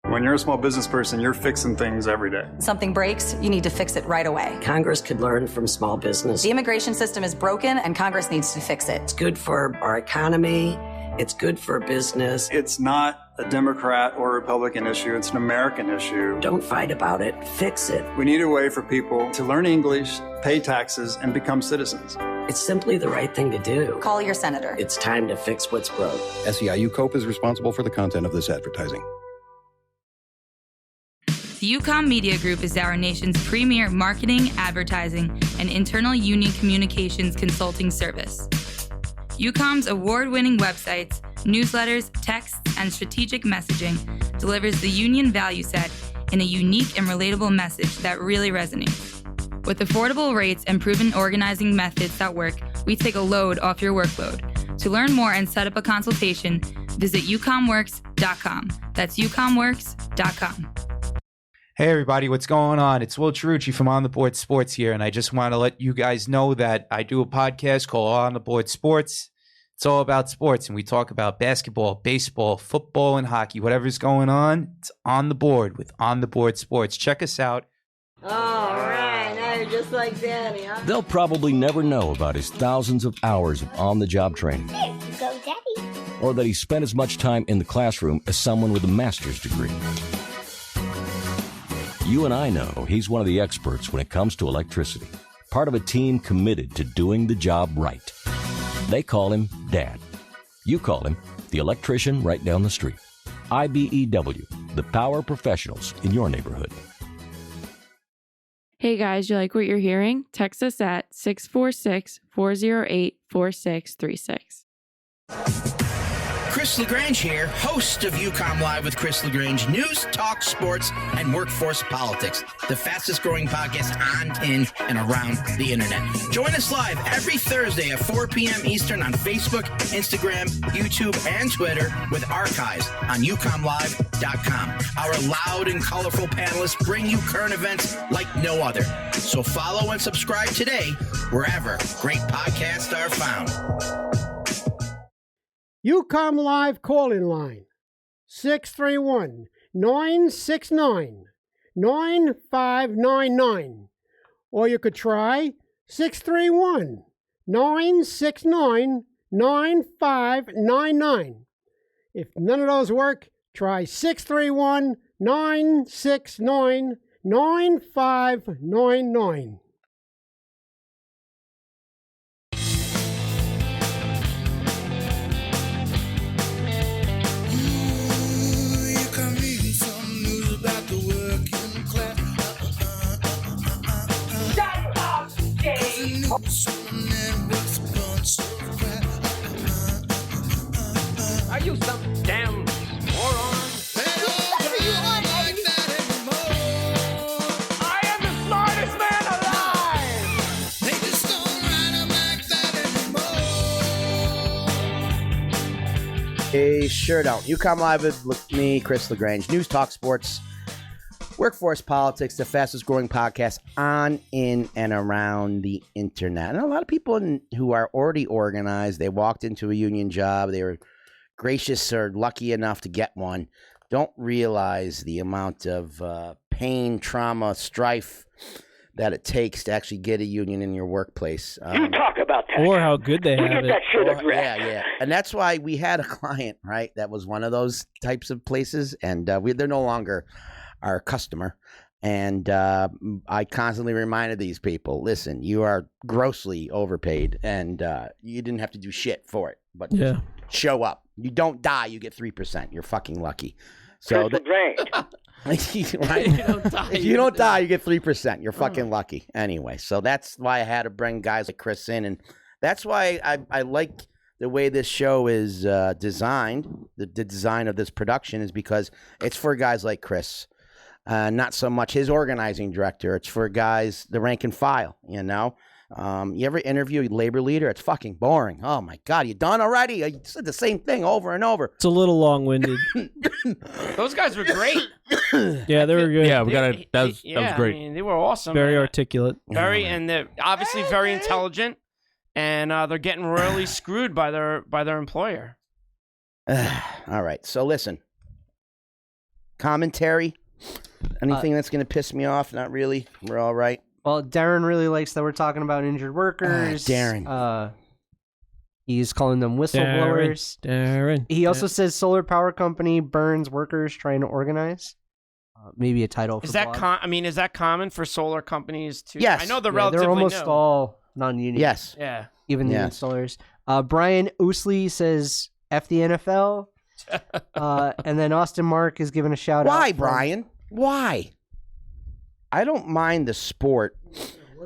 O: When you're a small business person, you're fixing things every day.
P: Something breaks, you need to fix it right away.
Q: Congress could learn from small business.
P: The immigration system is broken and Congress needs to fix it.
Q: It's good for our economy. It's good for business.
O: It's not a Democrat or Republican issue. It's an American issue.
Q: Don't fight about it. Fix it.
O: We need a way for people to learn English, pay taxes, and become citizens.
Q: It's simply the right thing to do.
P: Call your senator.
Q: It's time to fix what's broke.
R: SEIU Cope is responsible for the content of this advertising.
I: The UCOMM Media Group is our nation's premier marketing, advertising, and internal union communications consulting service. UCOMM's award-winning websites, newsletters, texts, and strategic messaging delivers the union value set in a unique and relatable message that really resonates. With affordable rates and proven organizing methods that work, we take a load off your workload. To learn more and set up a consultation, visit UCOMMworks.com. That's UCOMMworks.com.
S: Hey everybody, what's going on? It's Will Cherucci from On the Board Sports here, and I just want to let you guys know that I do a podcast called On the Board Sports. It's all about sports, and we talk about basketball, baseball, football, and hockey. Whatever's going on, it's on the board with On the Board Sports. Check us out.
T: All right, now you're just like Daddy, huh?
U: They'll probably never know about his thousands of hours of on-the-job training.
T: There you go, Daddy.
U: Or that he spent as much time in the classroom as someone with a master's degree. You and I know he's one of the experts when it comes to electricity. Part of a team committed to doing the job right. They call him Dad. You call him the electrician right down the street. IBEW, the power professionals in your neighborhood.
V: Hey guys, you like what you're hearing? Text us at 646-408-4636.
B: Chris LaGrange here, host of UCOMM Live with Chris LaGrange. News, talk, sports, and workforce politics. The fastest growing podcast on, in, and around the internet. Join us live every Thursday at 4 p.m. Eastern on Facebook, Instagram, YouTube, and Twitter with archives on UCOMMlive.com. Our loud and colorful panelists bring you current events like no other. So follow and subscribe today wherever great podcasts are found.
G: UCOMM Live call-in line, 631-969-9599. Or you could try 631-969-9599. If none of those work, try 631-969-9599.
C: Are you some damn moron? I am the smartest man alive! They just don't ride 'em like that anymore.
B: They sure don't. UCOMM Live with me, Chris LaGrange. News, talk, sports, workforce politics, the fastest growing podcast on, in, and around the internet. And a lot of people who are already organized, they walked into a union job, they were gracious or lucky enough to get one, don't realize the amount of pain, trauma, strife that it takes to actually get a union in your workplace.
E: You talk about that. Or how good they have it.
B: Yeah. And that's why we had a client, right, that was one of those types of places, and they're no longer our customer. And I constantly reminded these people, listen, you are grossly overpaid, and you didn't have to do shit for it. But show up. You don't die, you get 3%. You're fucking lucky. So
E: right?
B: If you don't die, you get 3%. You're fucking lucky. Anyway, so that's why I had to bring guys like Chris in, and that's why I like the way this show is designed. The design of this production is because it's for guys like Chris. Not so much his organizing director. It's for guys, the rank and file, you know. You ever interview a labor leader? It's fucking boring. Oh my God, you done already? You said the same thing over and over.
E: It's a little long-winded.
C: Those guys were great.
E: Yeah, they were good.
D: Yeah, that was great.
C: I mean, they were awesome.
E: Very articulate.
C: And they're obviously very intelligent, and they're getting royally screwed by their employer.
B: All right, so listen. Commentary. Anything that's going to piss me off? Not really. We're all right.
F: Well, Darren really likes that we're talking about injured workers.
B: Darren.
F: He's calling them whistleblowers.
E: Darren.
F: He also says solar power company burns workers trying to organize. Maybe a title.
C: Is that is that common for solar companies too?
B: Yes.
C: I know they're relatively
F: they're almost
C: new.
F: all non-union.
B: Yes.
C: Yeah.
F: Even the installers. Brian Ousley says F the NFL. And then Austin Mark is giving a shout out.
B: Why, Brian? Why? I don't mind the sport,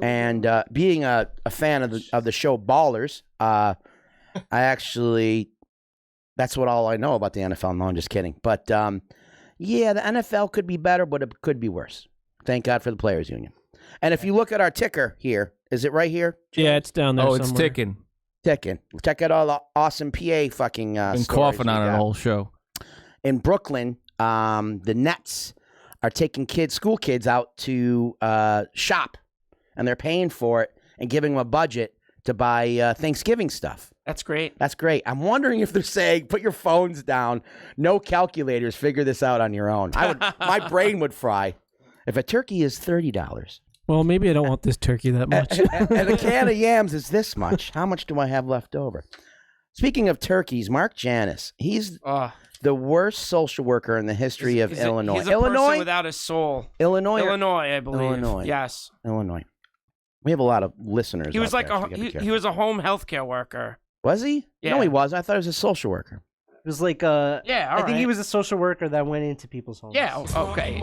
B: and being a fan of the show Ballers, that's That's what all I know about the NFL. No, I'm just kidding. But yeah, the NFL could be better, but it could be worse. Thank God for the Players Union. And if you look at our ticker here, is it right here?
E: Yeah, it's down there.
D: It's ticking.
B: Ticking. Check out all the awesome PA fucking
D: Been coughing on it the whole show.
B: In Brooklyn, the Nets are taking school kids out to shop, and they're paying for it and giving them a budget to buy Thanksgiving stuff.
C: That's great.
B: That's great. I'm wondering if they're saying, put your phones down, no calculators, figure this out on your own. My brain would fry. If a turkey is $30.
E: Well, maybe I don't want this turkey that much.
B: and a can of yams is this much. How much do I have left over? Speaking of turkeys, Mark Janus, he's the worst social worker in the history of Illinois.
C: He's a person without a soul.
B: Illinois,
C: I believe.
B: Illinois.
C: Yes.
B: Illinois. We have a lot of listeners.
C: He was like
B: he
C: was a home healthcare worker.
B: Was he?
C: Yeah.
B: No, he wasn't. I thought he was a social worker.
F: It was like
C: I
F: think he was a social worker that went into people's homes.
C: Yeah. Okay.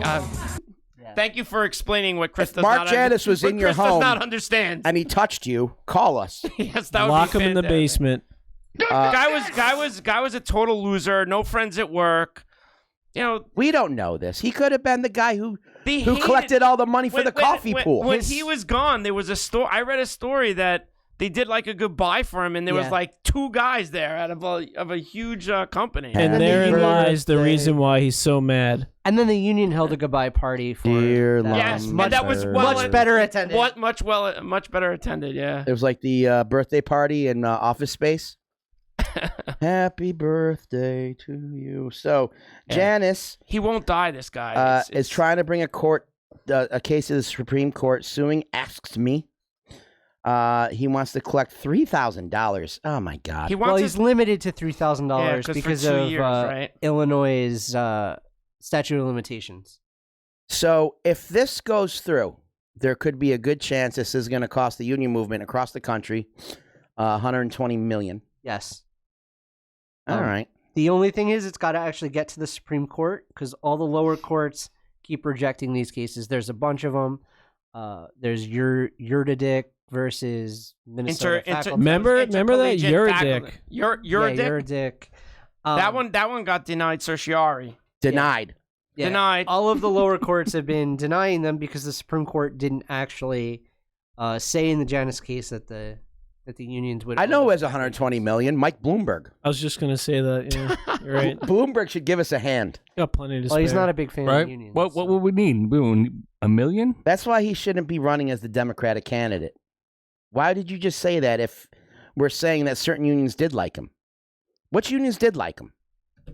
C: Thank you for explaining what Chris does
B: Mark
C: not
B: Janus was in your home.
C: Does not understand.
B: And he touched you. Call us.
C: Yes, that would
E: Lock
C: be
E: him in the basement.
C: Guy was a total loser. No friends at work. You know,
B: we don't know this. He could have been the guy who collected all the money for the coffee pool.
C: When he was gone, there was a story. I read a story that they did like a goodbye for him, and there was like 2 guys there out of a huge company.
E: And therein lies the reason why he's so mad.
F: And then the union held a goodbye party for
C: yes, and that was
F: much better attended.
C: Much better attended. Yeah,
B: it was like the birthday party in Office Space. Happy birthday to you. So Janus,
C: he won't die. This guy
B: is trying to bring a case to the Supreme Court, suing AskMe. He wants to collect $3,000. Oh my God!
F: He's limited to $3,000 because of
C: right?
F: Illinois' statute of limitations.
B: So if this goes through, there could be a good chance this is going to cost the union movement across the country $120 million.
F: Yes.
B: All right.
F: The only thing is, it's got to actually get to the Supreme Court because all the lower courts keep rejecting these cases. There's a bunch of them. There's Yurdick versus Minnesota faculty.
E: Remember that Yurdick.
F: Yurdick.
C: That one got denied certiorari.
B: Denied.
F: Yeah.
C: Denied.
F: All of the lower courts have been denying them because the Supreme Court didn't actually say in the Janus case that the unions would.
B: I know who has $120 million. Mike Bloomberg.
E: I was just gonna say that. Yeah, you're right.
B: Bloomberg should give us a hand.
E: Got plenty to
F: spare. Well, he's not a big fan of the unions.
D: What would we need? $1 million?
B: That's why he shouldn't be running as the Democratic candidate. Why did you just say that if we're saying that certain unions did like him? Which unions did like him?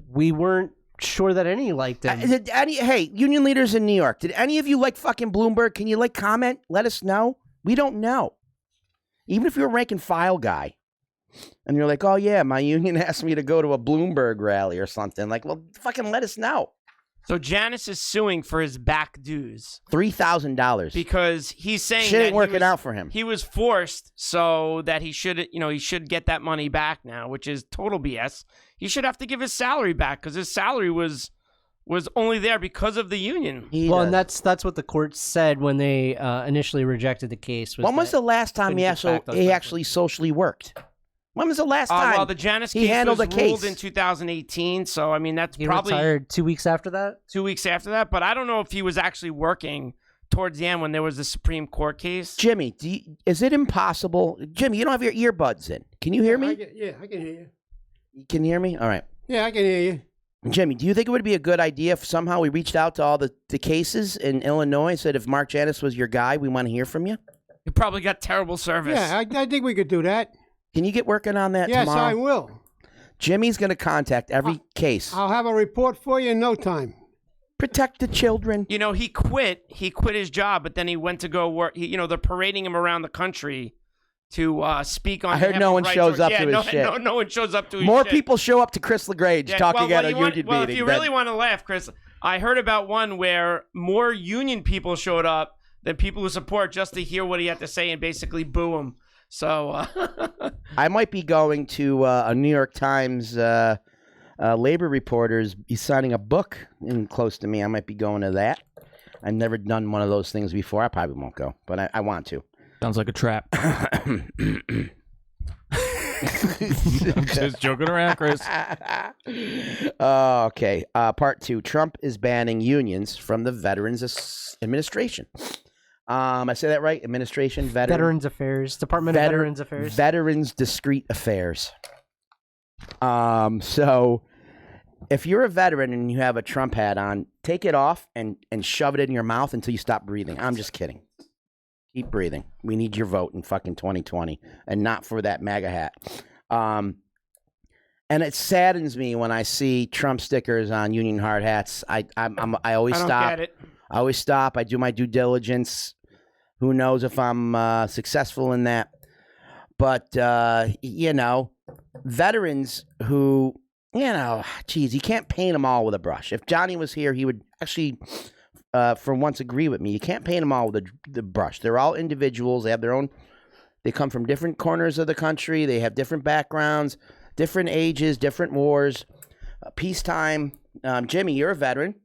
F: We weren't sure that any liked him.
B: Hey, union leaders in New York, did any of you like fucking Bloomberg? Can you comment? Let us know. We don't know. Even if you're a rank and file guy and you're like, oh yeah, my union asked me to go to a Bloomberg rally or something. Like, well, fucking let us know.
C: So Janus is suing for his back dues.
B: $3,000.
C: Because he's saying
B: shit ain't working out for him.
C: He was forced so that he should get that money back now, which is total BS. He should have to give his salary back because his salary was only there because of the union.
F: And that's what the court said when they initially rejected the case.
B: When was the last time he actually socially worked? When was the last time?
C: Well, the Janus case was ruled in 2018, so I mean that's probably
F: retired 2 weeks after that.
C: 2 weeks after that, but I don't know if he was actually working towards the end when there was the Supreme Court case.
B: Jimmy, is it impossible? Jimmy, you don't have your earbuds in. Can you hear me?
G: I can hear you.
B: You can hear me? All right.
G: Yeah, I can hear you.
B: Jimmy, do you think it would be a good idea if somehow we reached out to all the cases in Illinois and said, if Mark Janus was your guy, we want to hear from you?
C: You probably got terrible service.
G: Yeah, I think we could do that.
B: Can you get working on that tomorrow?
G: Yes, I will.
B: Jimmy's going to contact every case.
G: I'll have a report for you in no time.
B: Protect the children.
C: You know, he quit his job, but then he went to go work. They're parading him around the country to speak on.
B: I heard no one shows up to his shit.
C: No one shows up to his
B: More
C: shit.
B: people show up to Chris LaGrange talking at a union meeting.
C: Well, if you really want to laugh, Chris, I heard about one where more union people showed up than people who support just to hear what he had to say and basically boo him. So
B: I might be going to a New York Times labor reporters. He's signing a book close to me. I might be going to that. I've never done one of those things before. I probably won't go, but I want to.
D: Sounds like a trap. I'm just joking around, Chris.
B: Okay. Part 2. Trump is banning unions from the Veterans Administration. I say that right? Administration?
F: Veterans Affairs. Department of Veterans Affairs.
B: Veterans Discreet Affairs. So if you're a veteran and you have a Trump hat on, take it off and shove it in your mouth until you stop breathing. I'm just kidding. Keep breathing. We need your vote in fucking 2020 and not for that MAGA hat. And it saddens me when I see Trump stickers on Union hard hats. I always stop.
C: I don't get it.
B: I always stop. I do my due diligence. Who knows if I'm successful in that? But, veterans who, geez, you can't paint them all with a brush. If Johnny was here, he would actually, for once, agree with me. You can't paint them all with the brush. They're all individuals. They have their own. They come from different corners of the country. They have different backgrounds, different ages, different wars, peacetime. Jimmy, you're a veteran.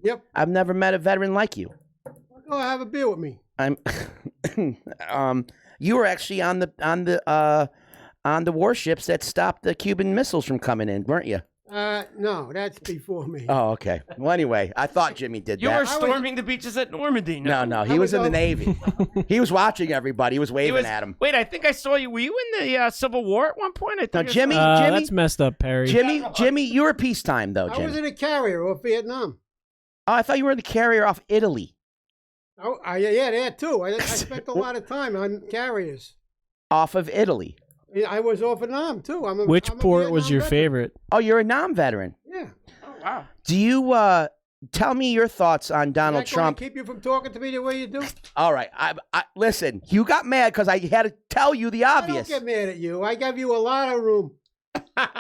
G: Yep.
B: I've never met a veteran like you.
G: Go have a beer with me.
B: You were actually on the warships that stopped the Cuban missiles from coming in, weren't you?
G: No, that's before me.
B: Oh, okay. Well, anyway, I thought Jimmy did
C: You
B: that.
C: were storming the beaches at Normandy.
B: No, he was in the Navy. He was watching everybody. He was waving at him.
C: Wait, I think I saw you. Were you in the Civil War at one point? I think
B: Jimmy,
E: that's messed up, Perry.
B: Jimmy, you were peacetime though. Jimmy.
G: I was in a carrier off Vietnam.
B: Oh, I thought you were in the carrier off Italy.
G: Oh, yeah, that too. I spent a lot of time on carriers.
B: Off of Italy.
G: Yeah, I was off of Nam too.
E: Which port was your favorite?
B: Oh, you're a Nam veteran.
G: Yeah.
C: Oh, wow.
B: Do you tell me your thoughts on Donald Trump?
G: Keep you from talking to me the way you do.
B: All right. I listen. You got mad because I had to tell you the obvious.
G: I don't get mad at you. I gave you a lot of room.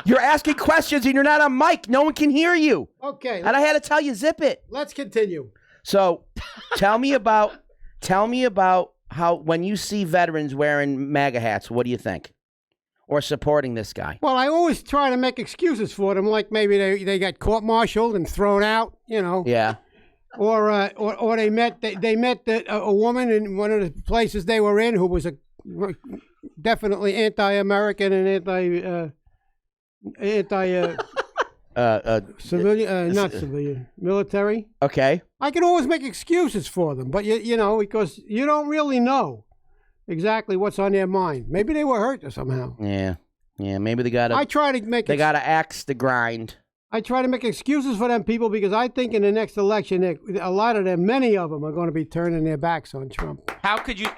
B: You're asking questions and you're not on mic. No one can hear you.
G: Okay.
B: And I had to tell you, zip it.
G: Let's continue.
B: So, tell me about how when you see veterans wearing MAGA hats, what do you think? Or supporting this guy?
G: Well, I always try to make excuses for them, like maybe they got court-martialed and thrown out,
B: Yeah.
G: Or they met a woman in one of the places they were in who was definitely anti-American and civilian, not civilian, military.
B: Okay.
G: I can always make excuses for them, but because you don't really know exactly what's on their mind. Maybe they were hurt somehow.
B: Yeah. Maybe they got.
G: I try to make.
B: They got to axe the grind.
G: I try to make excuses for them people because I think in the next election, a lot of them, many of them, are going to be turning their backs on Trump.
C: How could you?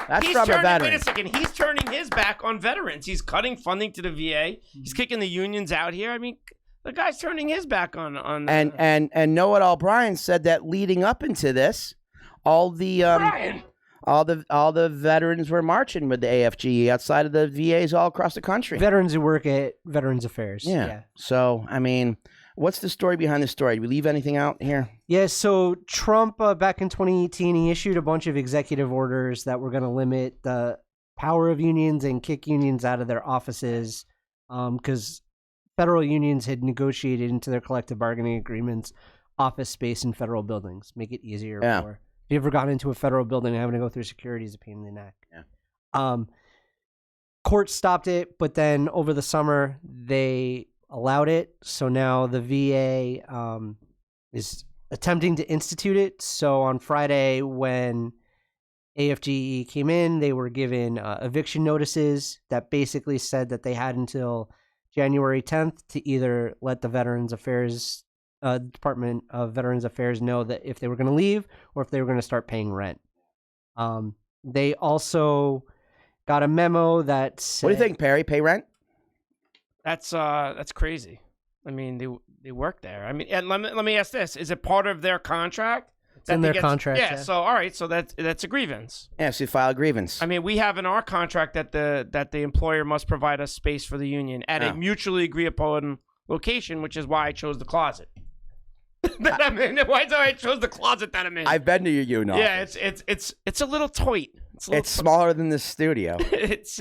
B: That's from a veteran.
C: Wait a second. He's turning his back on veterans. He's cutting funding to the VA. He's kicking the unions out here. I mean, the guy's turning his back on.
B: And Know-It-All Brian said that leading up into this, all the veterans were marching with the AFGE outside of the VAs all across the country.
F: Veterans who work at Veterans Affairs.
B: Yeah. So, I mean, what's the story behind the story? Did we leave anything out here?
F: Yeah, so Trump, back in 2018, he issued a bunch of executive orders that were going to limit the power of unions and kick unions out of their offices because federal unions had negotiated into their collective bargaining agreements office space in federal buildings, make it easier for... If you ever got into a federal building, having to go through security is a pain in the neck.
B: Yeah.
F: Court stopped it, but then over the summer they allowed it. So now the VA is attempting to institute it. So on Friday, when AFGE came in, they were given eviction notices that basically said that they had until January 10th to either let the Veterans Affairs Department of Veterans Affairs know that if they were going to leave or if they were going to start paying rent. They also got a memo that said,
B: what do you think, Perry? Pay rent?
C: That's crazy. I mean, they work there. I mean, and let me ask this: is it part of their contract?
F: It's in their contract.
C: Yeah. So all right. So that's a grievance.
B: Yeah. So you file a grievance.
C: I mean, we have in our contract that the employer must provide us space for the union at a mutually agreed upon location, which is why I chose the closet. That I'm in. Why I chose the closet that I'm in?
B: I've been to your union.
C: Yeah, it's a little tight.
B: It's smaller than the studio.
C: it's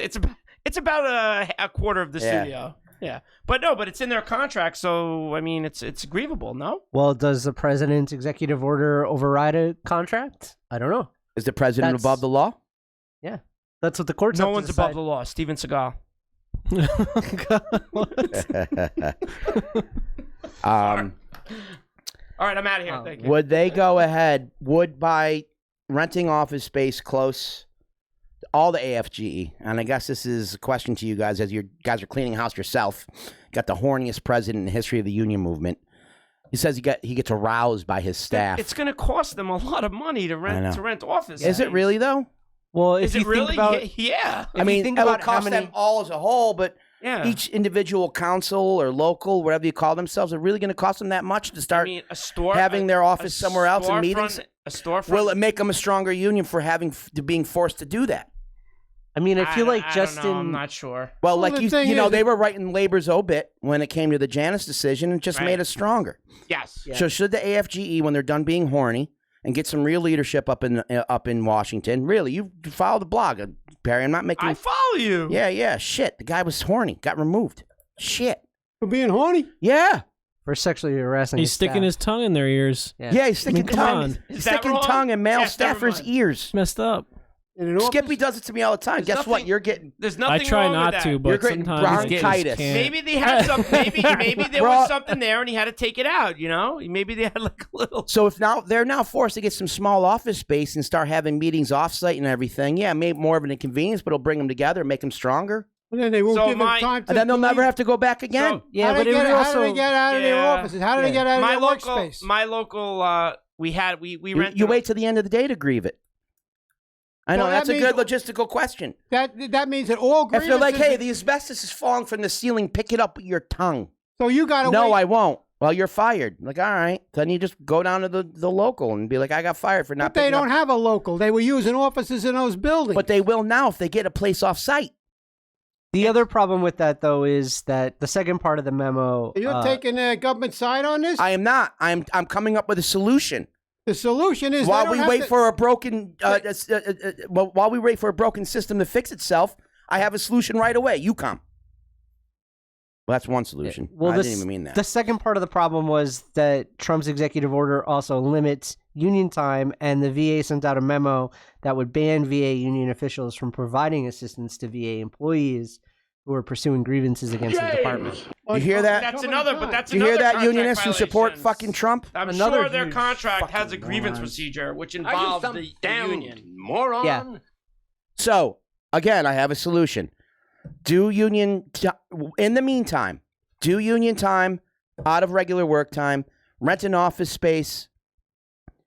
C: about a quarter of the studio. Yeah, but it's in their contract, so I mean, it's grievable. No.
F: Well, does the president's executive order override a contract? I don't know.
B: Is the president above the law?
F: Yeah, that's what the court's.
C: No one's above the law. Steven Seagal. All right, I'm out of here. Thank you.
B: Would they go ahead? Would by renting office space close all the AFGE? And I guess this is a question to you guys as you guys are cleaning house yourself. Got the horniest president in the history of the union movement. He says he gets aroused by his staff.
C: It's going to cost them a lot of money to rent office.
B: Is it really though?
F: Well,
C: is it really? Yeah.
B: I mean, it will cost them all as a whole, but each individual council or local, whatever you call themselves, are really going to cost them that much to start having their office somewhere else and meetings?
C: A storefront?
B: Will it make them a stronger union for being forced to do that?
F: I mean, I feel like
C: don't know. I'm not sure.
B: Well, like they were writing labor's obit when it came to the Janus decision and just made us stronger.
C: Yes.
B: So should the AFGE, when they're done being horny and get some real leadership up in Washington, really, you follow the blog, Perry. I'm not making.
C: I follow you.
B: Yeah. Shit, the guy was horny, got removed. Shit.
G: For being horny?
B: Yeah.
F: For sexually harassing.
E: He's sticking his tongue in their ears.
B: Yeah, he's sticking tongue. He's sticking tongue in male staffers' ears.
E: Messed up.
B: Skippy does it to me all the time. Guess what? You're getting.
C: There's nothing.
E: I try
C: wrong
E: not
C: with
E: to,
C: that.
E: but
B: You're getting
E: sometimes
B: bronchitis.
C: Maybe they had some. Maybe there was something there, and he had to take it out. You know, maybe they had like a little.
B: So if now they're forced to get some small office space and start having meetings offsite and everything, yeah, maybe more of an inconvenience, but it'll bring them together, make them stronger.
G: And then they won't give them time to.
B: And then they'll never have to go back again.
G: How do they get out of their offices? How do they get out of their workspace?
C: My local, we rent.
B: You wait till the end of the day to grieve it. I know, that's a good logistical question.
G: That means that all grievances...
B: If you're like, hey, the asbestos is falling from the ceiling, pick it up with your tongue.
G: So you got to wait.
B: No, I won't. Well, you're fired. Like, all right. Then you just go down to the local and be like, I got fired for not
G: picking
B: up.
G: But they don't have a local. They were using offices in those buildings.
B: But they will now if they get a place off-site.
F: The other problem with that, though, is that the second part of the memo...
G: You're taking the government side on this?
B: I am not. I'm coming up with a solution.
G: The solution is
B: while we wait for a broken while we wait for a broken system to fix itself, I have a solution right away. UCOMM. Well, that's one solution.
F: Well,
B: I didn't even mean that.
F: The second part of the problem was that Trump's executive order also limits union time, and the VA sent out a memo that would ban VA union officials from providing assistance to VA employees who are pursuing grievances against the department.
B: You hear that?
C: That's another. But that's
B: you
C: another.
B: hear that,
C: contract
B: unionists who support
C: violations.
B: fucking Trump?
C: I'm
B: Another
C: sure their
B: huge
C: contract has a
B: fucking
C: grievance
B: morons.
C: procedure, which involves the union.
B: Moron. Yeah. So again, I have a solution. In the meantime, do union time out of regular work time, rent an office space,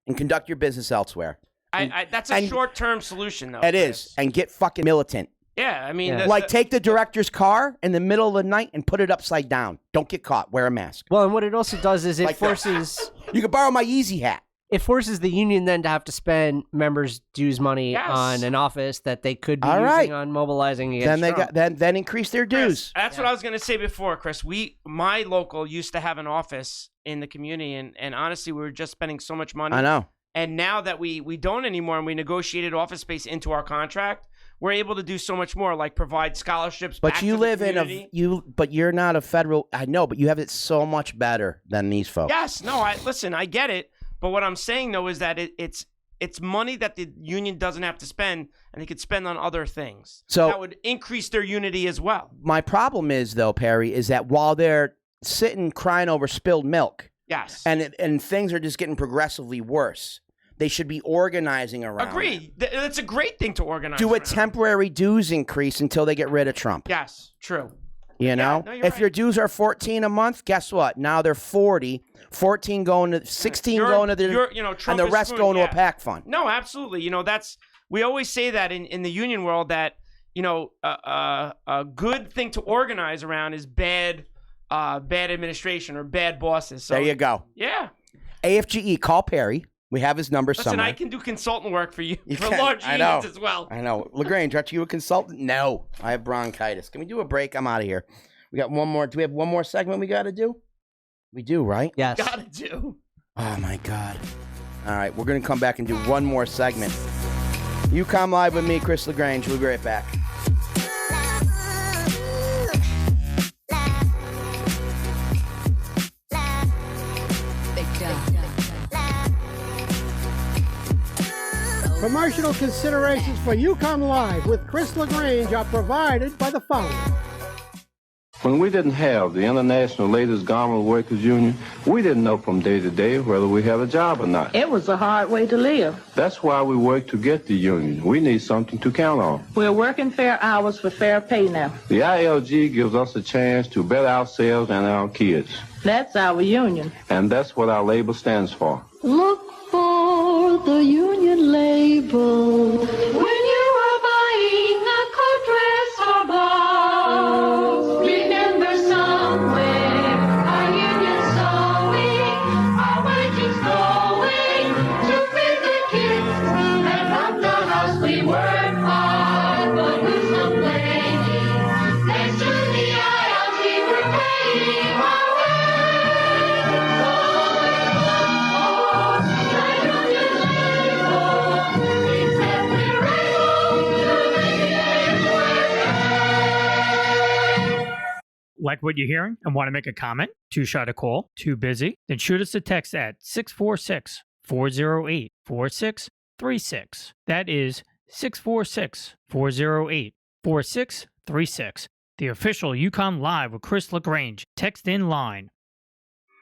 B: and conduct your business elsewhere.
C: That's a short-term solution, though.
B: It is, and get fucking militant.
C: Yeah, I mean,
B: take the director's car in the middle of the night and put it upside down. Don't get caught. Wear a mask.
F: Well, and what it also does is it forces...
B: You can borrow my Easy hat.
F: It forces the union then to have to spend members' dues money on an office that they could be using on mobilizing against Trump.
B: Then increase their dues.
C: Chris, that's what I was going to say before, Chris. My local used to have an office in the community, and honestly, we were just spending so much money.
B: I know.
C: And now that we don't anymore, and we negotiated office space into our contract, we're able to do so much more, like provide scholarships.
B: But
C: back
B: you
C: to
B: live
C: the
B: in
C: community.
B: but you're not a federal. I know, but you have it so much better than these folks.
C: Yes, no, I get it. But what I'm saying though is that it's money that the union doesn't have to spend, and they could spend on other things.
B: So
C: that would increase their unity as well.
B: My problem is though, Perry, is that while they're sitting crying over spilled milk,
C: yes,
B: and things are just getting progressively worse. They should be organizing around.
C: Agree. It's a great thing to organize.
B: Do a temporary dues increase until they get rid of Trump.
C: Yes, true.
B: You know, if your dues are $14 a month, guess what? Now they're 40, 14 going to 16 going to the
C: Trump
B: and the
C: is
B: rest
C: screwed,
B: going to a PAC fund.
C: No, absolutely. You know, we always say that in the union world that a good thing to organize around is bad administration or bad bosses. So,
B: there you go.
C: Yeah.
B: AFGE, call Perry. We have his number
C: Listen,
B: somewhere.
C: I can do consultant work for you for
B: can.
C: large
B: I know.
C: unions as well.
B: I know. LaGrange, are you a consultant? No. I have bronchitis. Can we do a break? I'm out of here. We got one more. Do we have one more segment we got to do? We do, right?
F: Yes.
C: Gotta do.
B: Oh, my God. All right. We're going to come back and do one more segment. UCOMM Live with me, Chris LaGrange. We'll be right back.
G: Promotional considerations for UCOMM Live with Chris LaGrange are provided by the following.
A: When we didn't have the International Ladies Garment Workers Union, we didn't know from day to day whether we had a job or not.
T: It was a hard way to live.
A: That's why we work to get the union. We need something to count on.
T: We're working fair hours for fair pay now.
A: The ILG gives us a chance to better ourselves and our kids.
T: That's our union.
A: And that's what our label stands for.
T: Look for the union label when you are buying a coat dress or blouse. Remember somewhere our union's sewing, our wages going to feed the kids and from the house we work hard, but who's complaining? Thanks to the ILG we're paying our
H: Like what you're hearing and want to make a comment? Too shy to call? Too busy? Then shoot us a text at 646-408-4636. That is 646-408-4636. The official UCOMM Live with Chris LaGrange. Text in line.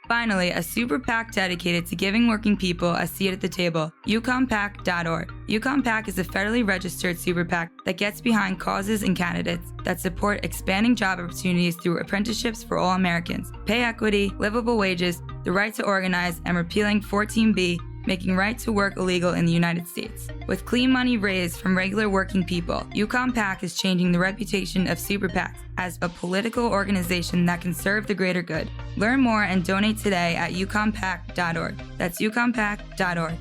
I: Finally, a super PAC dedicated to giving working people a seat at the table, UCOMMPAC.org. UCOMM PAC is a federally registered super PAC that gets behind causes and candidates that support expanding job opportunities through apprenticeships for all Americans, pay equity, livable wages, the right to organize, and repealing 14B, making right to work illegal in the United States. With clean money raised from regular working people, UCOMM PAC is changing the reputation of super PACs as a political organization that can serve the greater good. Learn more and donate today at UCOMMPAC.org. That's UCOMMPAC.org.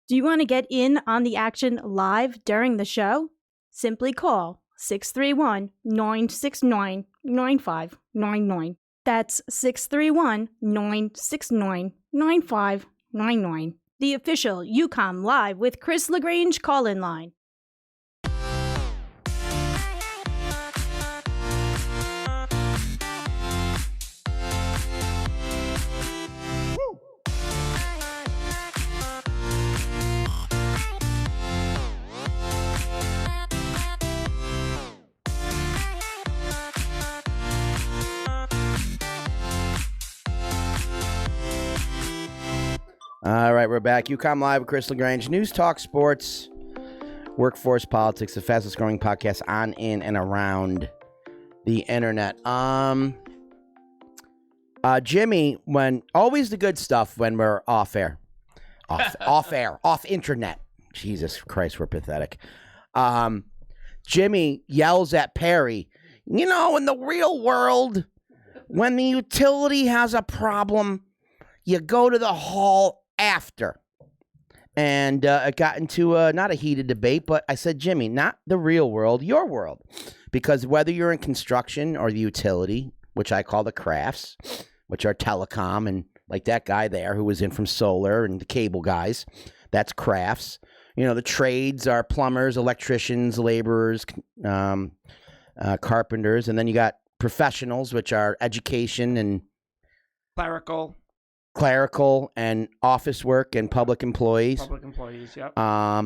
N: Do you want to get in on the action live during the show? Simply call 631-969-9599. That's 631-969-9599. The official UCOMM Live with Chris LaGrange call-in line.
B: All right, we're back. UCOMM Live with Chris LaGrange. News, talk, sports, workforce, politics, the fastest growing podcast on, in, and around the internet. Jimmy, when always the good stuff when we're off air. Off internet. Jesus Christ, we're pathetic. Jimmy yells at Perry, you know, in the real world, when the utility has a problem, you go to the hall after. And it got into not a heated debate, but I said, Jimmy, not the real world, your world. Because whether you're in construction or the utility, which I call the crafts, which are telecom, and like that guy there who was in from solar and the cable guys, that's crafts. You know, the trades are plumbers, electricians, laborers, carpenters. And then you got professionals, which are education and clerical and office work and public employees.
C: Yep.
B: I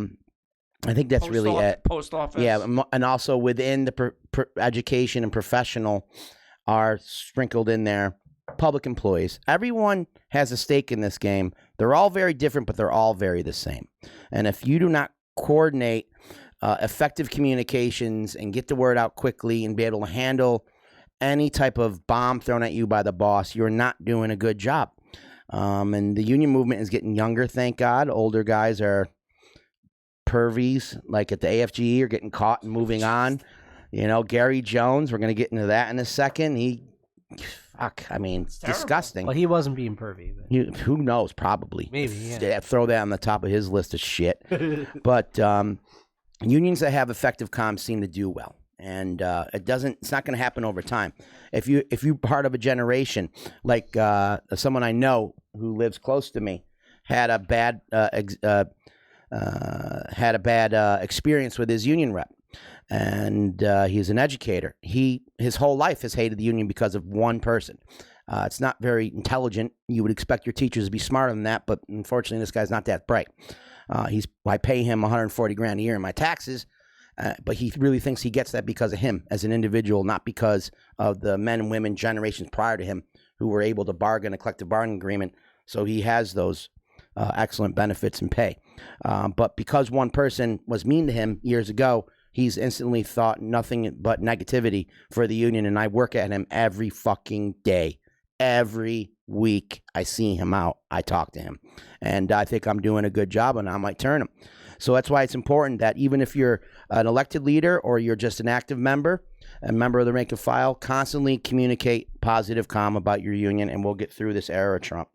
B: think that's really it.
C: Post office.
B: Yeah, and also within the education and professional are sprinkled in there public employees. Everyone has a stake in this game. They're all very different, but they're all very the same. And if you do not coordinate effective communications and get the word out quickly and be able to handle any type of bomb thrown at you by the boss, you're not doing a good job. And the union movement is getting younger, thank God. Older guys are pervies, like at the AFGE, are getting caught and moving on. You know, Gary Jones, we're going to get into that in a second. It's disgusting.
F: Well, he wasn't being pervy. But...
B: who knows? Probably.
F: Maybe, yeah.
B: Throw that on the top of his list of shit. But unions that have effective comms seem to do well. And it's not going to happen over time. If you're part of a generation, like someone I know who lives close to me had a bad experience with his union rep, and he's an educator. His whole life has hated the union because of one person. It's not very intelligent. You would expect your teachers to be smarter than that, but unfortunately, this guy's not that bright. I pay him $140,000 a year in my taxes. But he really thinks he gets that because of him as an individual, not because of the men and women generations prior to him who were able to bargain a collective bargaining agreement. So he has those excellent benefits and pay. But because one person was mean to him years ago, he's instantly thought nothing but negativity for the union. And I work at him every fucking day. Every week I see him out, I talk to him. And I think I'm doing a good job, and I might turn him. So that's why it's important that even if you're an elected leader or you're just an active member, a member of the rank and file, constantly communicate positive comm about your union, and we'll get through this era of Trump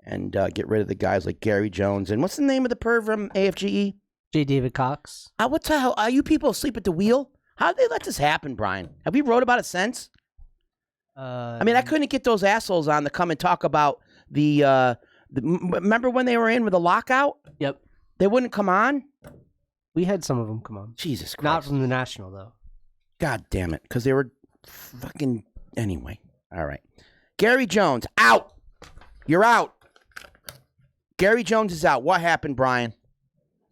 B: and get rid of the guys like Gary Jones. And what's the name of the perv from AFGE?
F: J. David Cox.
B: What the hell? Are you people asleep at the wheel? How did they let this happen, Brian? Have we wrote about it since? I mean, I couldn't get those assholes on to come and talk about remember when they were in with the lockout?
F: Yep.
B: They wouldn't come on?
F: We had some of them come on.
B: Jesus Christ.
F: Not from the National, though.
B: God damn it. Because they were fucking... Anyway. All right. Gary Jones, out. You're out. Gary Jones is out. What happened, Brian?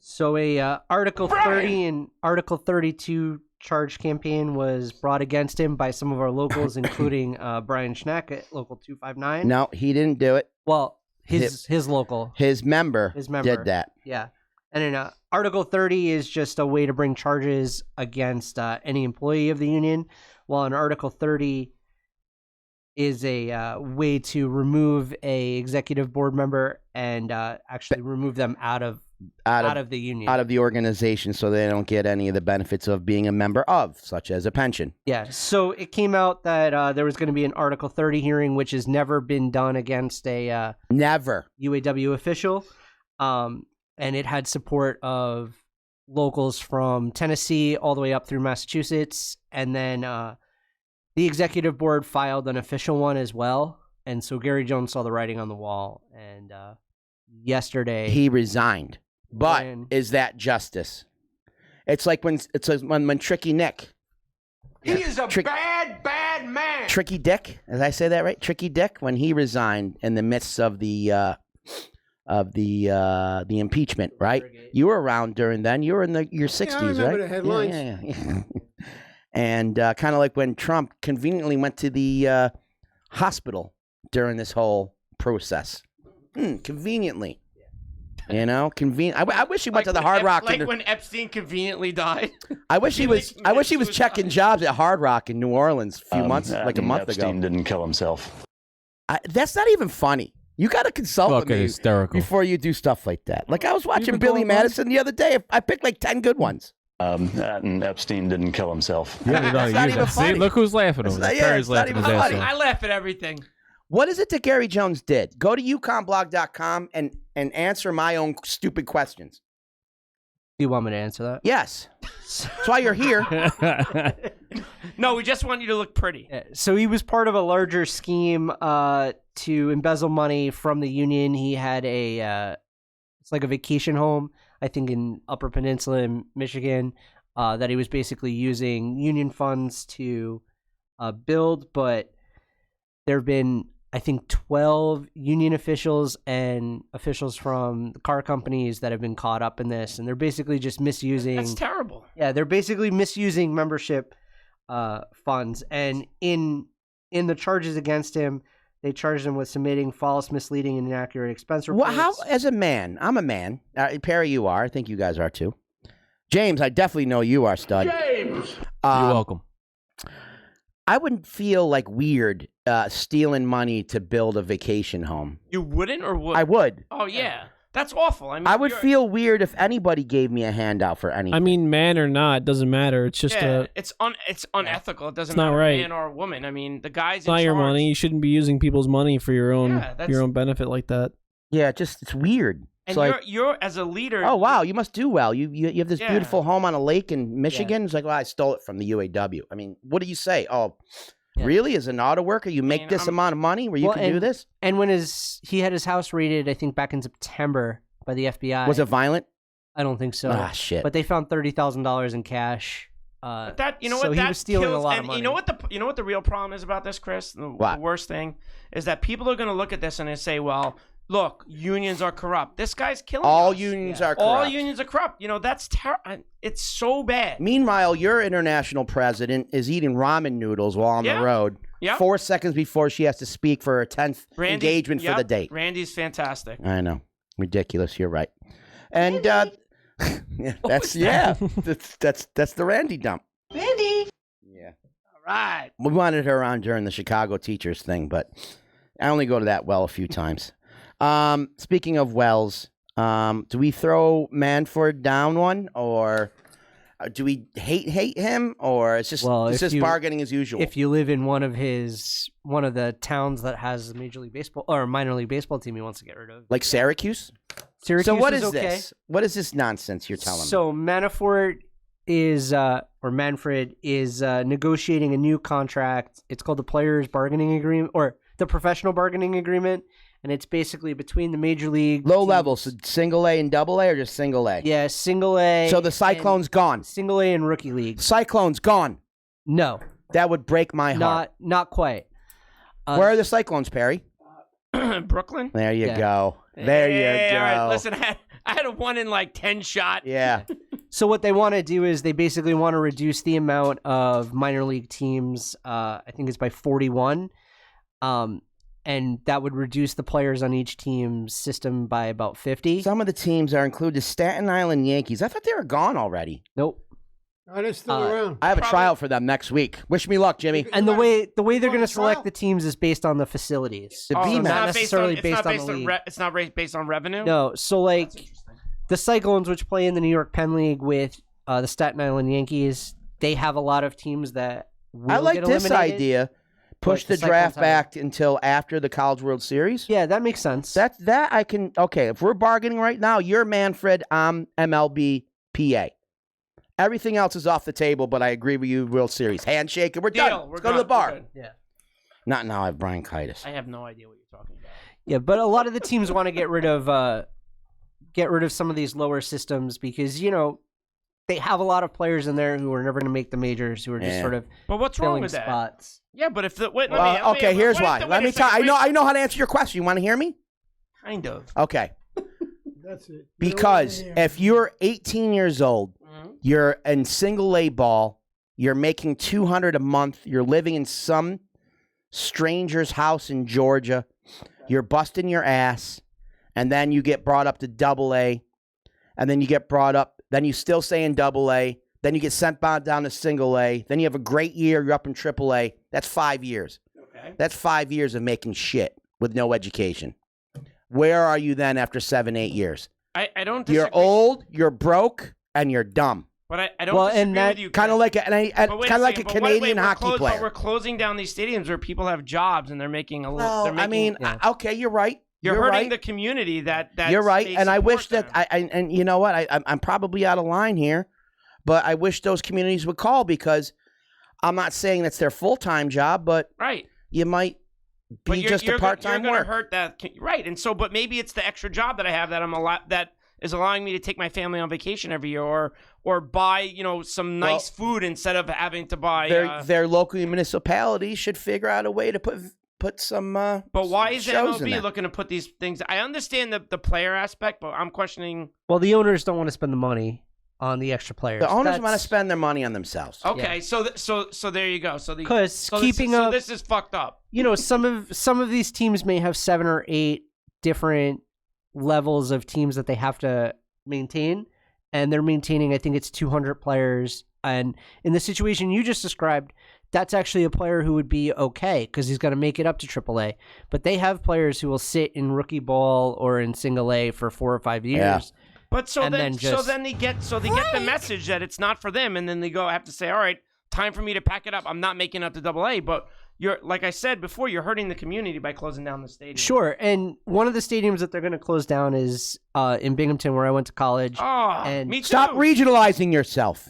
F: So a Article 30 and Article 32 charge campaign was brought against him by some of our locals, including Brian Schneck at Local 259.
B: No, he didn't do it.
F: Well, his local.
B: His member did that.
F: Yeah. And then Article 30 is just a way to bring charges against any employee of the union, while an Article 30 is a way to remove a executive board member and actually remove them out of the union,
B: out of the organization, so they don't get any of the benefits of being a member of, such as a pension.
F: Yeah. So it came out that there was going to be an Article 30 hearing, which has never been done against a UAW official, and it had support of locals from Tennessee all the way up through Massachusetts, and then the executive board filed an official one as well. And so Gary Jones saw the writing on the wall, and yesterday
B: he resigned. But is that justice? It's like when Tricky Nick.
G: He is a bad man.
B: Tricky Dick, did I say that right? Tricky Dick, when he resigned in the midst of the impeachment, right? You were around during then. You were in your 60s,
G: I remember
B: right?
G: the headlines.
B: Yeah. And kind of like when Trump conveniently went to the hospital during this whole process. Conveniently. You know, I wish he went to the Hard Rock.
C: Like when Epstein conveniently died.
B: I wish he was checking jobs at Hard Rock in New Orleans a few months, like a month ago.
J: Epstein didn't kill himself.
B: That's not even funny. You got to consult with me
D: hysterical.
B: before you do stuff like that. Like I was watching Billy Madison the other day. I picked like 10 good ones.
J: And Epstein didn't kill himself.
D: Yeah,
B: that's not even funny.
D: See, look who's laughing over there. Perry's laughing his ass off.
C: I laugh at everything.
B: What is it that Gary Jones did? Go to UCOMMblog.com and answer my own stupid questions.
F: Do you want me to answer that?
B: Yes. That's why you're here.
C: No, we just want you to look pretty.
F: So he was part of a larger scheme to embezzle money from the union. He had it's like a vacation home, I think in Upper Peninsula in Michigan, that he was basically using union funds to build. But there have been, I think, 12 union officials and officials from the car companies that have been caught up in this, and they're basically just misusing.
C: That's terrible.
F: Yeah, they're basically misusing membership funds, and in the charges against him, they charged him with submitting false, misleading, and inaccurate expense reports.
B: Well, how, as a man, I'm a man. Perry, you are. I think you guys are too. James, I definitely know you are, stud.
G: James,
D: you're welcome.
B: I wouldn't feel like weird stealing money to build a vacation home.
C: You wouldn't, or would?
B: I would.
C: Oh yeah, that's awful. I mean,
B: I would feel weird if anybody gave me a handout for anything.
E: I mean, man or not, it doesn't matter. It's just
C: it's unethical. It doesn't
E: It's not
C: matter
E: right.
C: man or woman. I mean, the guys.
E: It's not your money. You shouldn't be using people's money for your own benefit like that.
B: Yeah, it's weird.
C: And
B: it's
C: you're as a leader.
B: Oh wow, you must do well. You have this beautiful home on a lake in Michigan. It's like, well, I stole it from the UAW. I mean, what do you say? Oh, really? As an auto worker, you make this amount of money where you can do this?
F: And when he had his house raided, I think back in September by the FBI.
B: Was it violent?
F: I don't think so.
B: Ah, shit.
F: But they found $30,000 in cash.
C: That you know
F: so
C: what
F: he
C: that
F: was stealing
C: kills,
F: a lot of
C: and
F: money.
C: You know what the real problem is about this, Chris? The worst thing is that people are going to look at this and they say, well, look, unions are corrupt. This guy's killing
B: All
C: us.
B: unions are corrupt.
C: All unions are corrupt. That's terrible. It's so bad.
B: Meanwhile, your international president is eating ramen noodles while on the road.
C: Yep.
B: 4 seconds before she has to speak for her 10th engagement for the date.
C: Randy's fantastic.
B: I know. Ridiculous. You're right. And that's the Randy dump.
C: Randy.
B: Yeah.
C: All right.
B: We wanted her on during the Chicago teachers thing, but I only go to that well a few times. Speaking of wells, do we throw Manford down one, or do we hate him, or it's just bargaining as usual?
F: If you live in one of the towns that has the Major League Baseball or minor league baseball team he wants to get rid of,
B: like Syracuse.
F: Syracuse
B: So what
F: is
B: is
F: okay.
B: this? What is this nonsense you're telling me?
F: So Manfred is negotiating a new contract. It's called the Players Bargaining Agreement or the Professional Bargaining Agreement, and it's basically between the major league
B: low
F: teams.
B: levels, so single A and double A, or just single A?
F: Yeah, single A.
B: So the Cyclone's gone.
F: Single A and rookie league.
B: Cyclone's gone.
F: No,
B: that would break my heart.
F: Not quite.
B: Where are the Cyclones, Perry?
C: Brooklyn.
B: There you go. There you go.
C: All right, listen, I had a 1 in like 10 shot.
B: Yeah.
F: So what they want to do is they basically want to reduce the amount of minor league teams. I think it's by 41. And that would reduce the players on each team's system by about 50.
B: Some of the teams are included the Staten Island Yankees. I thought they were gone already.
F: Nope.
G: Oh, they're still around.
B: I have a tryout for them next week. Wish me luck, Jimmy.
F: And the way they're going to select the teams is based on the facilities.
B: The
C: It's
F: not
C: not
F: necessarily based on
C: based
F: the
C: on
F: league.
C: it's not based on revenue.
F: No, so like the Cyclones, which play in the New York Penn League with the Staten Island Yankees, they have a lot of teams that will
B: I like
F: get
B: this
F: eliminated.
B: idea. Push the draft back until after the College World Series.
F: Yeah, that makes sense.
B: That I can. Okay, if we're bargaining right now, you're Manfred, I'm MLB PA. Everything else is off the table, but I agree with you. World Series handshake, and we're done. Let's go to the bar.
F: Yeah.
B: Not now. I have bronchitis.
C: I have no idea what you're talking about.
F: Yeah, but a lot of the teams want to get rid of some of these lower systems because they have a lot of players in there who are never going to make the majors, who are just sort of
C: But what's wrong
F: filling
C: with that?
F: spots.
C: Yeah, but if the
B: Okay, here's why. Let me tell. I know how to answer your question. You want to hear me?
C: Kind of.
B: Okay.
G: That's it.
B: Because if you're 18 years old, you're in single A ball, you're making $200 a month, you're living in some stranger's house in Georgia, you're busting your ass, and then you get brought up to double A, and then you get brought up, then you still stay in double A, then you get sent down to single A, then you have a great year, you're up in triple A. That's 5 years.
C: Okay.
B: That's 5 years of making shit with no education. Where are you then after 7-8 years?
C: I don't disagree.
B: You're old, you're broke, and you're dumb.
C: But I don't disagree with you.
B: Kind of like a Canadian
C: we're
B: hockey player.
C: But we're closing down these stadiums where people have jobs and they're making a little.
B: Well, okay, you're right.
C: You're hurting
B: right.
C: the community that
B: You're right,
C: they
B: and I wish
C: support
B: that and you know what? I'm probably out of line here, but I wish those communities would call because I'm not saying that's their full-time job, but
C: right.
B: You might be just a part-time
C: You're
B: work.
C: gonna hurt that, right? And so, but maybe it's the extra job that I have that is allowing me to take my family on vacation every year, or buy some nice food instead of having to buy.
B: Their local municipality should figure out a way to put some.
C: But why is
B: shows in
C: MLB
B: there.
C: looking to put these things? I understand the player aspect, but I'm questioning.
F: Well, the owners don't want to spend the money on the extra players.
B: The owners want to spend their money on themselves.
C: Okay, so there you go. So this is fucked up.
F: Some of these teams may have 7 or 8 different levels of teams that they have to maintain, and they're maintaining, I think it's 200 players. And in the situation you just described, that's actually a player who would be okay because he's going to make it up to AAA. But they have players who will sit in rookie ball or in single A for 4 or 5 years.
B: Yeah.
C: But so then they get the message that it's not for them, and then they have to say, all right, time for me to pack it up. I'm not making it up to AA, but you're, like I said before, you're hurting the community by closing down the stadium.
F: Sure, and one of the stadiums that they're going to close down is in Binghamton, where I went to college.
C: Oh,
F: and
C: me too.
B: Stop regionalizing yourself.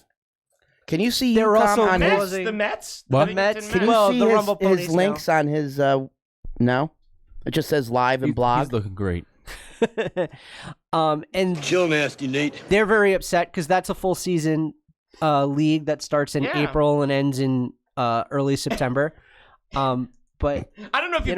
B: Can you see
F: They're
B: UCOMM
F: also
B: on
F: closing
C: the Mets?
B: What?
C: The
F: Mets?
B: Can you see
F: the Rumble
B: his
F: Ponies
B: links on his? No, it just says live and blog.
D: He's looking great.
F: And
K: chill, nasty Nate.
F: They're very upset because that's a full season league that starts in April and ends in early September. But
C: I don't know if I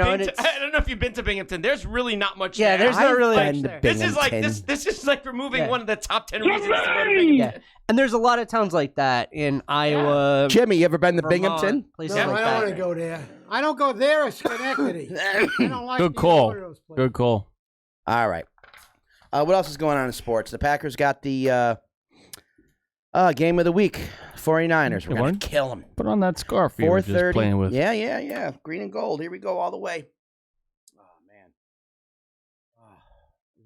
C: don't know if you've been to Binghamton. There's really not much.
F: Yeah,
C: there.
F: there's not really much there.
C: This is like this is like removing one of the top 10 reasons to go to Binghamton.
F: Yeah. And there's a lot of towns like that in Iowa.
B: Jimmy, you ever been to
F: Vermont,
B: Binghamton?
F: Places
G: No,
F: like
G: I don't
F: that.
G: want to go there. I don't go there or Schenectady. I don't like
D: Good
G: either
D: call.
G: one of those places.
D: Good call.
B: All right. What else is going on in sports? The Packers got the game of the week. 49ers. We're going to kill them.
D: Put on that scarf you were just playing with.
B: Yeah. Green and gold. Here we go all the way.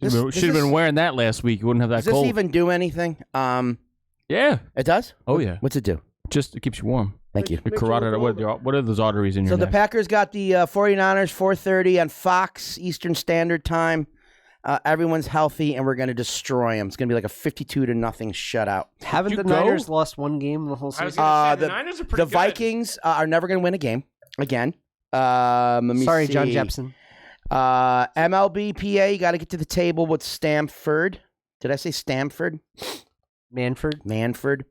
D: Should have been wearing that last week. You wouldn't have that
B: Does this
D: cold.
B: even do anything?
D: Yeah.
B: It does?
D: Oh, yeah.
B: What's it do?
D: Just it keeps you warm.
B: Thank you.
D: Your carotid. What are those arteries in your
B: So
D: neck?
B: the Packers got the 49ers 4:30 on Fox Eastern Standard Time. Everyone's healthy, and we're going to destroy them. It's going to be like a 52-0 shutout.
F: Haven't the Niners lost one game the whole season?
C: the Niners are pretty
B: The Vikings are never going to win a game again. Let me
F: Sorry,
B: see.
F: John Jepson.
B: MLB PA, you got to get to the table with Stamford. Did I say Stamford? Manford.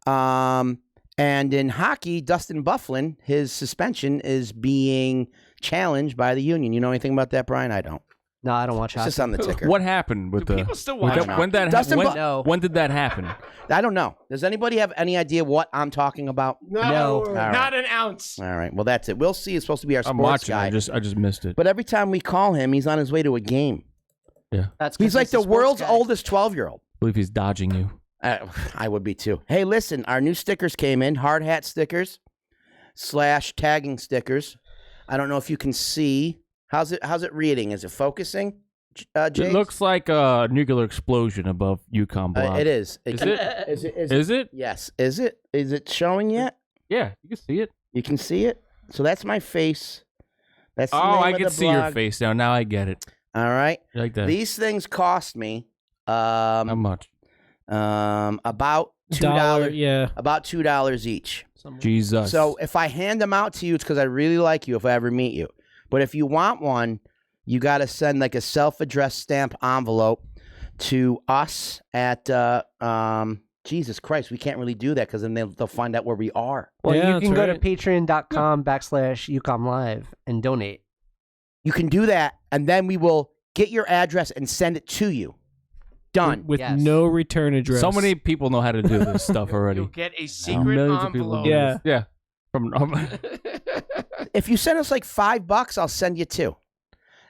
B: And in hockey, Dustin Byfuglien, his suspension is being challenged by the union. You know anything about that, Brian? I don't.
F: No, I don't watch hockey.
B: It's just on the ticker.
D: What happened with the?
C: people still watch
D: with
C: hockey?
D: when that
B: Dustin
D: when did that happen?
B: I don't know. Does anybody have any idea what I'm talking about?
C: No,
B: All right.
C: not an ounce.
B: All right. Well, that's it. We'll see. It's supposed to be our
D: I'm
B: sports
D: watching.
B: guy.
D: I just missed it.
B: But every time we call him, he's on his way to a game.
D: Yeah.
B: He's like the world's oldest 12-year-old.
D: I believe he's dodging you.
B: I would be too. Hey, listen, our new stickers came in. Hard hat stickers / tagging stickers. I don't know if you can see. How's it reading? Is it focusing? James?
D: It looks like a nuclear explosion above UCOMM block.
B: It is.
D: Is it?
B: Is it? Yes. Is it? Is it showing yet?
D: Yeah, you can see it.
B: You can see it. So that's my face. That's the name
D: I
B: of
D: can
B: the
D: see your
B: blog.
D: face now. Now I get it.
B: All right.
D: You like that?
B: These things cost me
D: How much?
B: about
E: $1,
B: $2.
E: yeah.
B: About $2 each.
D: Jesus.
B: So if I hand them out to you, it's because I really like you if I ever meet you. But if you want one, you got to send like a self-addressed stamp envelope to us at, Jesus Christ, we can't really do that because then they'll find out where we are.
F: Well,
E: Yeah,
F: you can
E: that's
F: go
E: right.
F: to patreon.com/UCOMM Live and donate.
B: You can do that, and then we will get your address and send it to you. Done.
E: With
F: Yes.
E: no return address.
D: So many people know how to do this stuff already.
C: You'll get a secret
D: Millions of people.
C: envelope.
D: do
E: Yeah.
D: this. Yeah. From
B: If you send us like $5, I'll send you 2.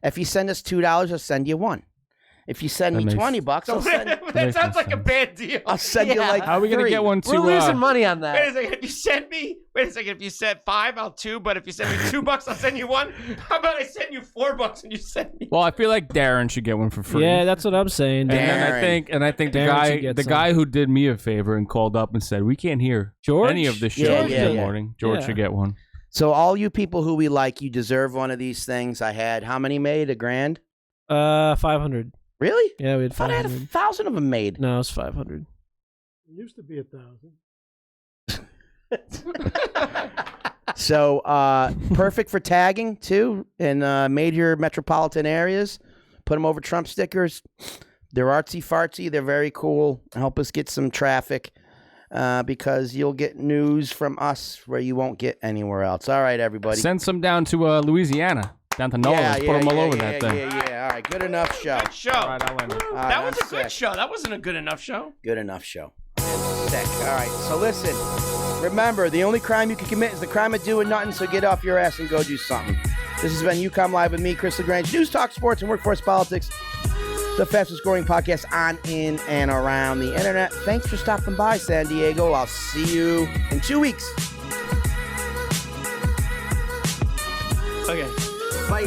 B: If you send us $2, I'll send you 1. If you send
D: That
B: me
D: makes-
B: $20, I'll send.
C: That sounds like a bad deal.
B: I'll send you like.
D: How are we gonna
B: 3.
D: get one to?
F: We're losing money on
C: Wait a
F: that.
C: second. If you send me, If you send 5, I'll 2. But if you send me $2, I'll send you 1. How about I send you $4 and you send me?
D: Well, I feel like Darren should get one for free.
E: Yeah, that's what I'm saying.
D: And then I think the
E: Darren should
D: guy
E: get some.
D: who did me a favor and called up and said we can't hear
E: George?
D: any of the show
B: Yeah,
D: in
B: yeah,
D: the
B: yeah.
D: morning. George
E: Yeah.
D: should get one.
B: So all you people who we like, you deserve one of these things. I had how many made? $1,000?
E: 500.
B: Really?
E: Yeah, we had
B: I thought I had
E: 500.
B: 1,000 of them made.
E: No, it's 500.
G: It used to be 1,000.
B: So perfect for tagging too in major metropolitan areas. Put them over Trump stickers. They're artsy fartsy. They're very cool. Help us get some traffic because you'll get news from us where you won't get anywhere else. All right, everybody.
D: Send some down to Louisiana, down to Nolan's. Put them all over that thing.
B: Yeah. All right, good enough show.
C: Good show.
D: All right, I'll end it.
B: All right,
C: That was
B: I'm
C: a good
B: sick.
C: show. That wasn't a good enough show.
B: Good enough show. Sick. All right, so listen. Remember, the only crime you can commit is the crime of doing nothing, so get off your ass and go do something. This has been UCOMM Live with me, Chris LaGrange. News, talk, sports, and workforce politics. The fastest growing podcast on, in, and around the internet. Thanks for stopping by, San Diego. I'll see you in 2 weeks.
C: Okay.
B: Bye.